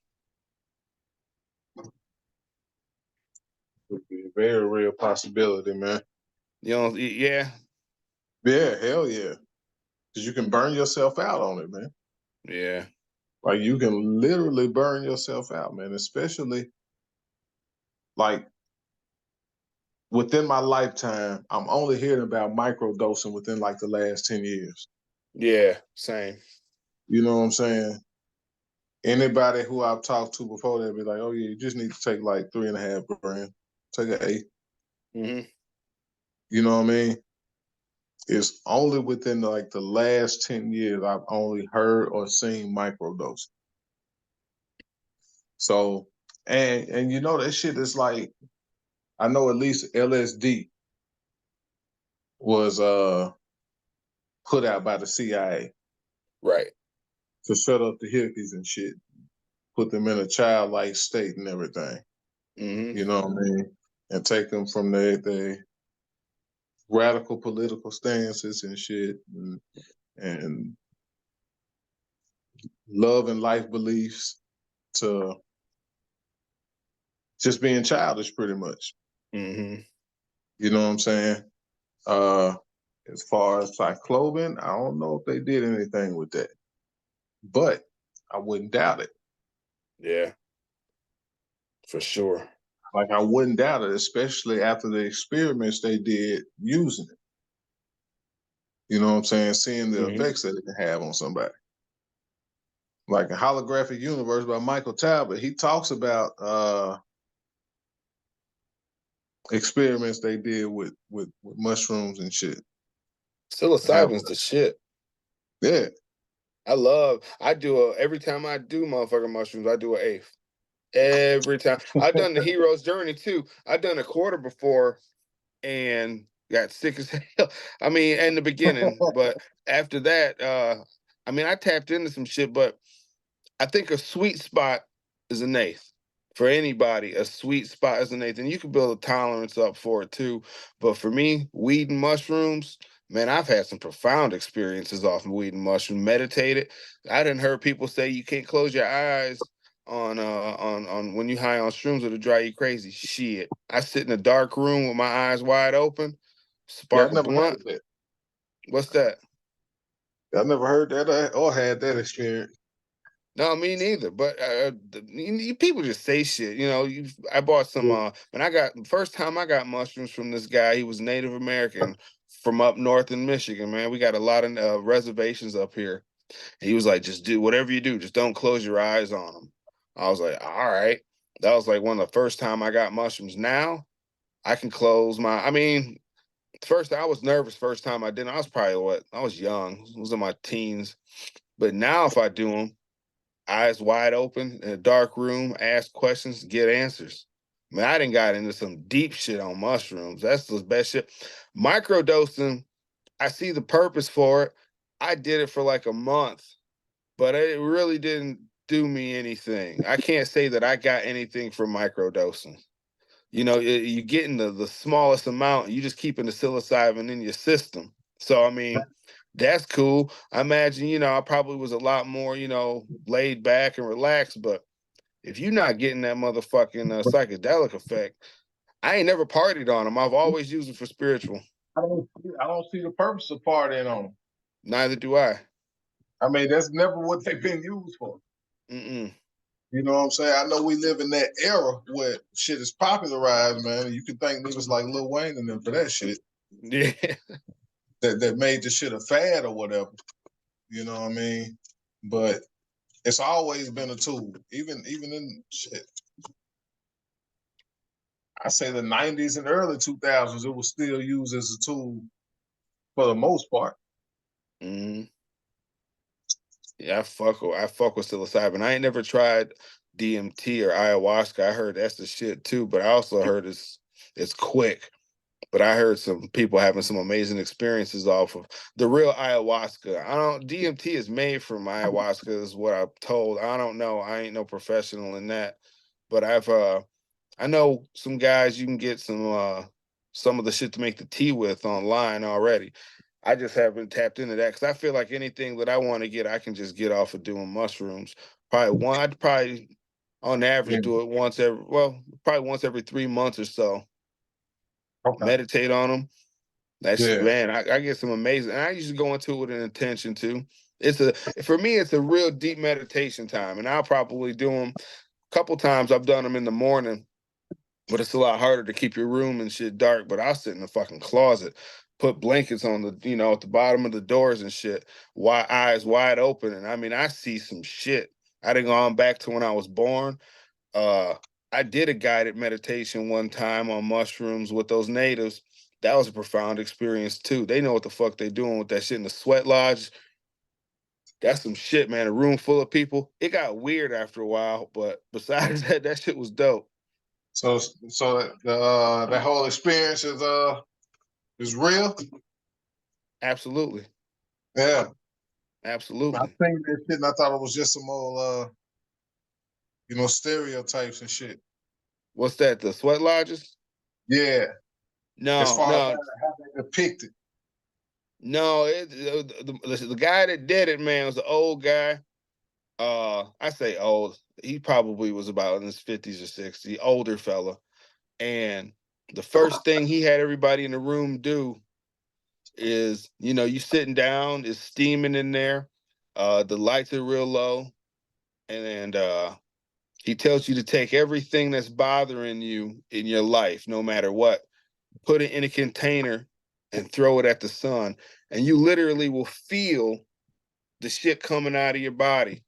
Would be a very real possibility, man. You know, yeah, Yeah, hell yeah. Because you can burn yourself out on it, man. yeah, Like you can literally burn yourself out, man. Especially like within my lifetime, I'm only hearing about microdosing within like the last 10 years. yeah, same. You know what I'm saying? Anybody who I've talked to before, they'll be like, oh yeah, you just need to take like 3.5 grams. Take an eight. Hmm. You know what I mean? It's only within like the last 10 years I've only heard or seen microdosing. So and you know that shit is like, I know at least LSD was put out by the CIA Right. to shut up the hippies and shit, put them in a childlike state and everything. Hmm. You know what I mean? And take them from their radical political stances and shit, and love and life beliefs to just being childish pretty much. Hmm. You know what I'm saying? Uh as far as cycloben, I don't know if they did anything with that. But I wouldn't doubt it. Yeah, for sure. Like I wouldn't doubt it, especially after the experiments they did using it. You know what I'm saying? Seeing the Hmm. effects that it can have on somebody. Like a holographic universe by Michael Talbot, he talks about experiments they did with mushrooms and shit. How, Psilocybin's the shit. yeah. I do every time I do motherfucking mushrooms, I do an eighth. Every time. I've done the hero's journey too. I've done a quarter before and got sick as hell. I mean, in the beginning, but after that, I mean, I tapped into some shit, but I think a sweet spot is an eighth. For anybody, a sweet spot is an eighth. And you can build a tolerance up for it too. But for me, weed and mushrooms, man, I've had some profound experiences off of weed and mushroom. Meditated. I didn't heard people say you can't close your eyes on when you high on shrooms, it'll drive you crazy. Shit. I sit in a dark room with my eyes wide open, Yeah, I spark a never blunt. heard that. What's that? I never heard that or had that experience. No, me neither. But people just say shit. You know, I bought some. When I got first time I got mushrooms from this guy. He was Native American from up north in Michigan. Man, we got a lot of reservations up here. He was like, just do whatever you do, just don't close your eyes on them. I was like, all right. That was like one of the first time I got mushrooms. Now I can close my. I mean, first I was nervous. First time I did. I was probably what I was young. I was in my teens. But now if I do them, eyes wide open in a dark room, ask questions, get answers. I mean, I didn't got into some deep shit on mushrooms. That's the best shit. Microdosing, I see the purpose for it. I did it for like a month, but it really didn't do me anything. I can't say that I got anything from microdosing. You know, you getting the smallest amount, you just keeping the psilocybin in your system. So I mean, that's cool. I imagine, you know, I probably was a lot more, you know, laid back and relaxed. But if you're not getting that motherfucking psychedelic effect, I ain't never partied on them. I've always used them for spiritual. I don't see the purpose of partying on them. Neither do I. I mean, that's never what they've been used for. Mm-mm. You know what I'm saying? I know we live in that era where shit is popularized, man. You can thank niggas like Lil Wayne and them for that shit. Yeah. That made the shit a fad or whatever. You know what I mean? But it's always been a tool. Even in shit. I say the 90s and early 2000s, it was still used as a tool for the most part. Mm-hmm. Yeah, I fuck with psilocybin. I ain't never tried DMT or ayahuasca. I heard that's the shit too, but I also heard it's quick. But I heard some people having some amazing experiences off of the real ayahuasca. I don't DMT is made from ayahuasca is what I'm told. I don't know. I ain't no professional in that. But I know some guys you can get some of the shit to make the tea with online already. I just haven't tapped into that because I feel like anything that I want to get, I can just get off of doing mushrooms. I'd probably on Yeah. average do it probably once every 3 months or so. Okay. Meditate on them. That's Yeah. man, I get some amazing. And I usually go into it with an intention too. For me, it's a real deep meditation time, and I'll probably do them a couple times. I've done them in the morning, but it's a lot harder to keep your room and shit dark. But I'll sit in the fucking closet, put blankets on at the bottom of the doors and shit, eyes wide open. And I mean, I see some shit. I done gone back to when I was born. Uh, I did a guided meditation one time on mushrooms with those natives. That was a profound experience too. They know what the fuck they doing with that shit in the sweat lodge. That's some shit, man. A room full of people. It got weird after a while, but besides that, that shit was dope. So that whole experience is real. Absolutely. Yeah. I Absolutely. think that shit, and I thought it was just some old stereotypes and shit. What's that? The sweat lodges? Yeah. As No, far as no, how they depict it. no. The guy that did it, man, was an old guy. I say old. He probably was about in his 50s or 60s, older fella. And the first thing he had everybody in the room do is, you sitting down, it's steaming in there. The lights are real low. And he tells you to take everything that's bothering you in your life, no matter what, put it in a container and throw it at the sun. And you literally will feel the shit coming out of your body,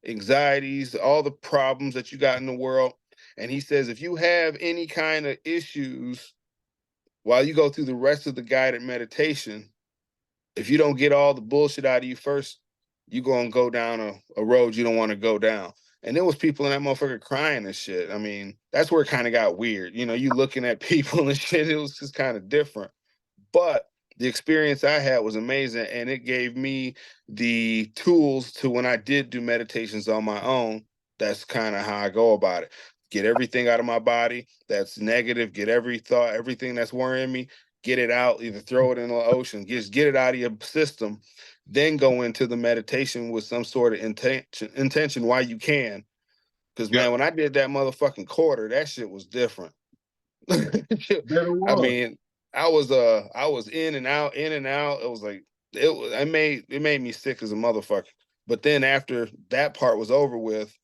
anxieties, all the problems that you got in the world. And he says, if you have any kind of issues while you go through the rest of the guided meditation, if you don't get all the bullshit out of you first, you're going to go down a road you don't want to go down. And there was people in that motherfucker crying and shit. I mean, that's where it kind of got weird. You looking at people and shit, it was just kind of different. But the experience I had was amazing, and it gave me the tools to when I did do meditations on my own. That's kind of how I go about it. Get everything out of my body that's negative, get every thought, everything that's worrying me, get it out, either throw it in the ocean, just get it out of your system, then go into the meditation with some sort of intention while you can. Because Yeah. man, when I did that motherfucking quarter, that shit was different. Better I was. mean, I was in and out, in and out. It was like it made me sick as a motherfucker. But then after that part was over with,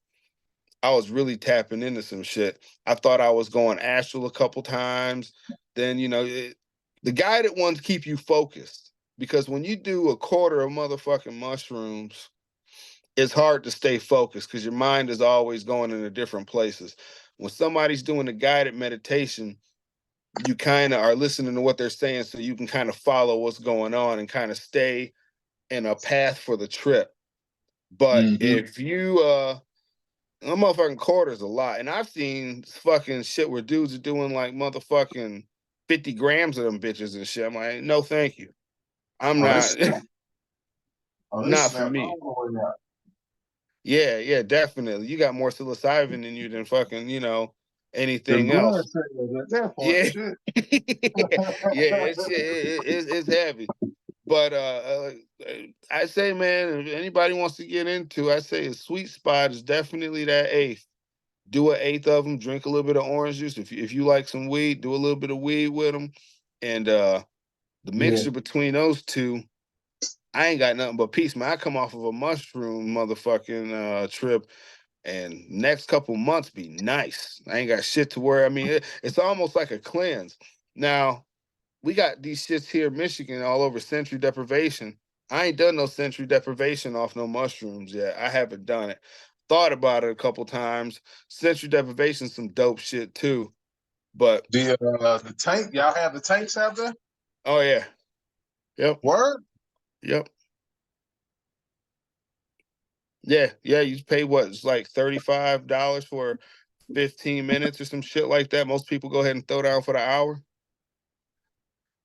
I was really tapping into some shit. I thought I was going astral a couple times. Then the guided ones keep you focused because when you do a quarter of motherfucking mushrooms, it's hard to stay focused because your mind is always going into different places. When somebody's doing a guided meditation, you kind of are listening to what they're saying so you can kind of follow what's going on and kind of stay in a path for the trip. But Mm-hmm. if you a motherfucking quarters a lot. And I've seen fucking shit where dudes are doing like motherfucking 50 grams of them bitches and shit. I'm like, no, thank you. I'm Oh, they not snap. Oh, they not for snap me. all the way out. Yeah, yeah, definitely. You got more psilocybin in you than fucking, Them anything blood else. cells at that point, Yeah. shit. Yeah, it's heavy. But I say, man, if anybody wants to get into, I say a sweet spot is definitely that eighth. Do an eighth of them. Drink a little bit of orange juice. If you like some weed, do a little bit of weed with them, and the Yeah. mixture between those two, I ain't got nothing but peace, man. I come off of a mushroom motherfucking trip, and next couple months be nice. I ain't got shit to worry. I mean, it's almost like a cleanse. Now, we got these shits here in Michigan all over sensory deprivation. I ain't done no sensory deprivation off no mushrooms yet. I haven't done it. Thought about it a couple times. Sensory deprivation, some dope shit too. But The tank, y'all have the tanks out there? oh yeah, yep, Word? yep. Yeah, you pay what? It's like $35 for 15 minutes or some shit like that. Most people go ahead and throw down for the hour.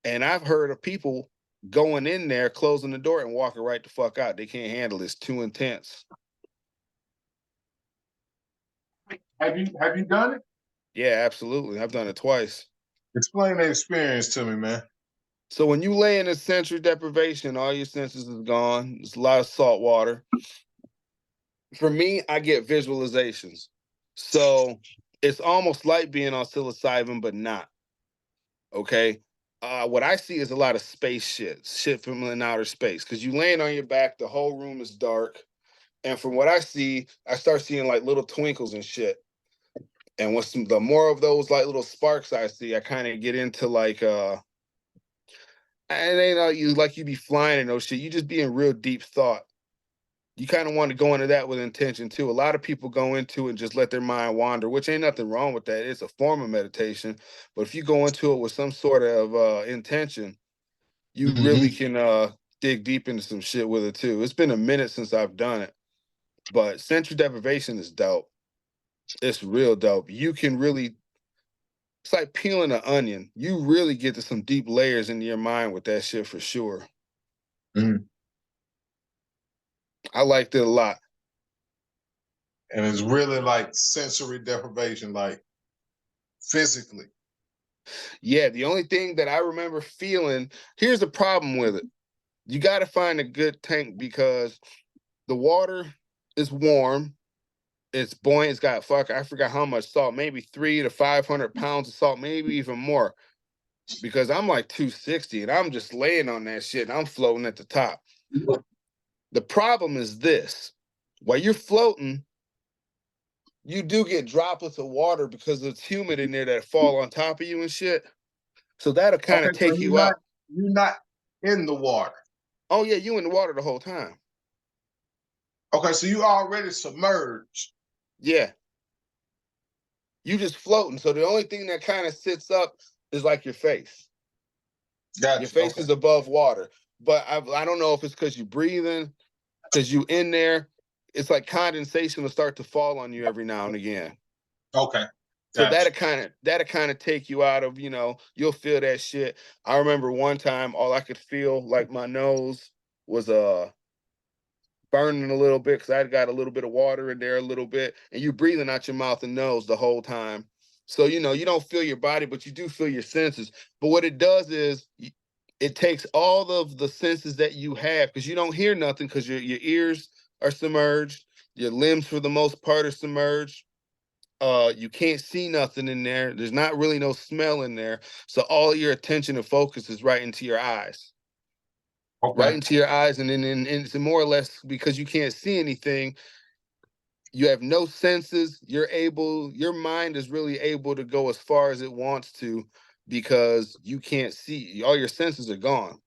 And I've heard of people going in there, closing the door, and walking right the fuck out. They can't handle it. It's too intense. Have you done it? Yeah, absolutely. I've done it twice. Explain the experience to me, man. So when you lay in a sensory deprivation, all your senses is gone. It's a lot of salt water. For me, I get visualizations. So it's almost like being on psilocybin, but not. Okay. What I see is a lot of space shit from in outer space. Because you laying on your back, the whole room is dark. And from what I see, I start seeing like little twinkles and shit. And the more of those like little sparks I see, I kind of get into like and they know you be flying and those shit. You just be in real deep thought. You kind of want to go into that with intention too. A lot of people go into it and just let their mind wander, which ain't nothing wrong with that. It's a form of meditation. But if you go into it with some sort of intention, you really can dig deep into some shit with it too. It's been a minute since I've done it, but sensory deprivation is dope. It's real dope. You can really, it's like peeling an onion. You really get to some deep layers into your mind with that shit for sure. Mm. I liked it a lot. And it's really like sensory deprivation, like physically. Yeah, the only thing that I remember feeling, here's the problem with it. You got to find a good tank because the water is warm. It's buoyant. It's got I forgot how much salt, maybe 300 to 500 pounds of salt, maybe even more. Because I'm like 260 and I'm just laying on that shit and I'm floating at the top. The problem is this: while you're floating, you do get droplets of water because it's humid in there that fall on top of you and shit. So that'll kind of Okay, so take you out. you're not in the water. Oh yeah, you in the water the whole time. Okay, so you already submerged. Yeah. You just floating. So the only thing that kind of sits up is like your face. Gotcha. Your face is above water. But I don't know if it's because you're breathing, because you in there. It's like condensation will start to fall on you every now and again. Okay. So Gotcha. that'll kind of take you out of, you'll feel that shit. I remember one time all I could feel like my nose was burning a little bit because I'd got a little bit of water in there a little bit, and you breathing out your mouth and nose the whole time. So, you don't feel your body, but you do feel your senses. But what it does is it takes all of the senses that you have because you don't hear nothing because your ears are submerged, your limbs for the most part are submerged. You can't see nothing in there. There's not really no smell in there. So all your attention and focus is right into your eyes. Okay. Right into your eyes, and then it's more or less because you can't see anything. You have no senses. Your mind is really able to go as far as it wants to because you can't see. All your senses are gone.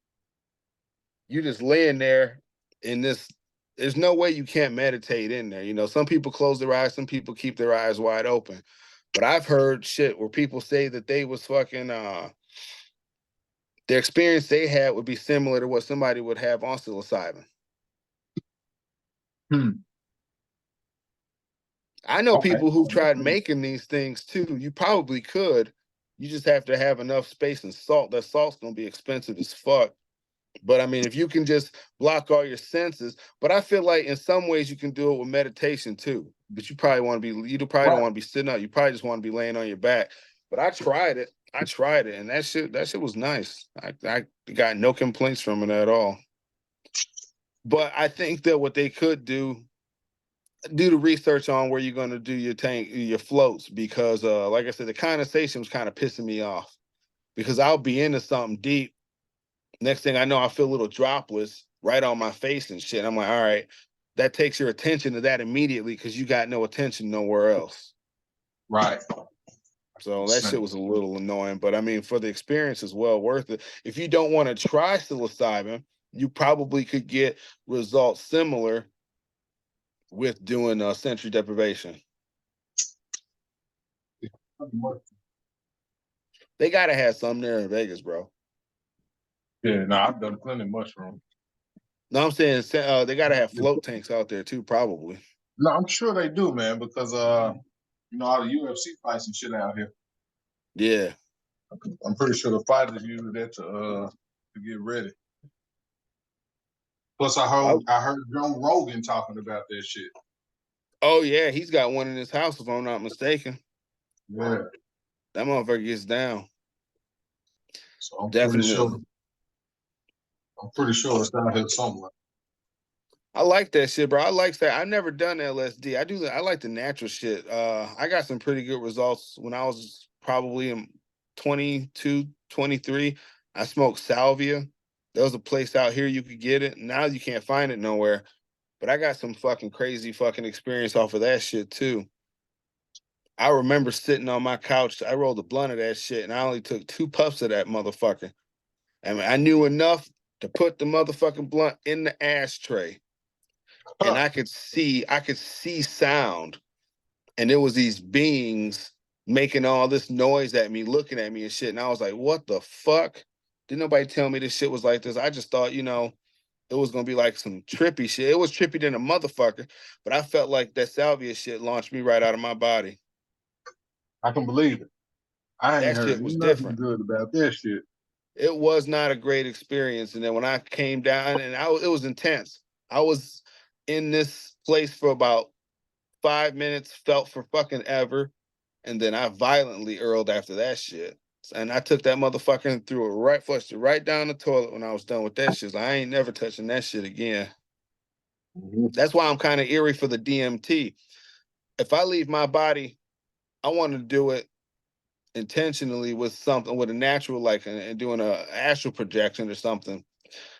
You're just laying there in this. There's no way you can't meditate in there. Some people close their eyes, some people keep their eyes wide open. But I've heard shit where people say that they was fucking the experience they had would be similar to what somebody would have on psilocybin. I know people who've tried making these things too. You probably could. You just have to have enough space and salt. That salt's gonna be expensive as fuck. But I mean, if you can just block all your senses, but I feel like in some ways you can do it with meditation too. But you probably don't want to be sitting up. You probably just want to be laying on your back. But I tried it. And that shit was nice. I got no complaints from it at all. But I think that what they could do the research on where you're going to do your floats, because like I said, the condensation was kind of pissing me off because I'll be into something deep. Next thing I know, I feel little droplets right on my face and shit. I'm like, all right, that takes your attention to that immediately because you got no attention nowhere else. Right. So that shit was a little annoying, but I mean, for the experience is well worth it. If you don't want to try psilocybin, you probably could get results similar with doing sensory deprivation. They gotta have some there in Vegas, bro. Yeah, no, I've done plenty of mushrooms. No, I'm saying they gotta have float tanks out there too, probably. No, I'm sure they do, man, because you know, all the UFC fights and shit out here. Yeah. I'm pretty sure the fighters use that to get ready. Plus, I heard Joe Rogan talking about that shit. Oh yeah, he's got one in his house, if I'm not mistaken. Yeah. That motherfucker gets down. So I'm Definitely. pretty sure it's down here somewhere. I like that shit, bro. I like that. I've never done LSD. I like the natural shit. I got some pretty good results when I was probably in 22, 23. I smoked salvia. There was a place out here you could get it. Now you can't find it nowhere. But I got some fucking crazy fucking experience off of that shit too. I remember sitting on my couch. I rolled a blunt of that shit, and I only took 2 puffs of that motherfucker. I mean, I knew enough to put the motherfucking blunt in the ashtray, and I could see sound, and there was these beings making all this noise at me, looking at me and shit, and I was like, "What the fuck?" Didn't nobody tell me this shit was like this. I just thought, it was gonna be like some trippy shit. It was trippy than a motherfucker, but I felt like that salvia shit launched me right out of my body. I can believe it. I ain't That heard shit was nothing different. good about that shit. It was not a great experience. And then when I came down, and it was intense. I was in this place for about 5 minutes, felt for fucking ever, and then I violently earled after that shit. And I took that motherfucker and threw it flushed it right down the toilet when I was done with that shit. So I ain't never touching that shit again. Mm-hmm. That's why I'm kind of eerie for the DMT. If I leave my body, I want to do it intentionally with something, with a natural, like, and doing a astral projection or something.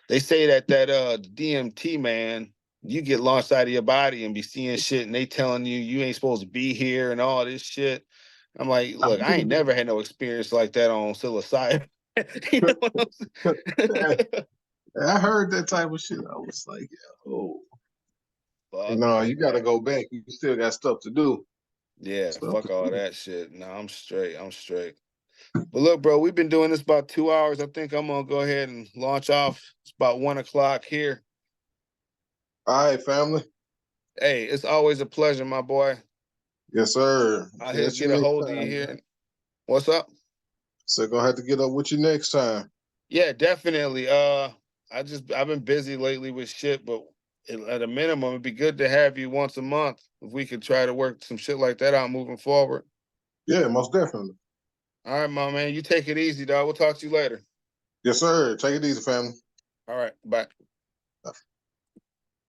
They say that DMT, man, you get launched out of your body and be seeing shit, and they telling you ain't supposed to be here and all this shit. I'm like, look, I ain't never had no experience like that on psilocybin. You know what I'm saying? I heard that type of shit. I was like, oh, Fuck no, no, you got to man. go back. You still got stuff to do. Yeah, Stuff fuck to all do. that shit. No, I'm straight. I'm straight. But look, bro, we've been doing this about 2 hours. I think I'm gonna go ahead and launch off. It's about 1 o'clock here. All right, family. Hey, it's always a pleasure, my boy. Yes, sir. I'll hit Catch you get a next hold of you time, man. here. What's up? So gonna have to get up with you next time. Yeah, definitely. I've been busy lately with shit, but at a minimum, it'd be good to have you once a month if we could try to work some shit like that out moving forward. Yeah, most definitely. All right, my man. You take it easy, dog. We'll talk to you later. Yes, sir. Take it easy, family. All right, bye.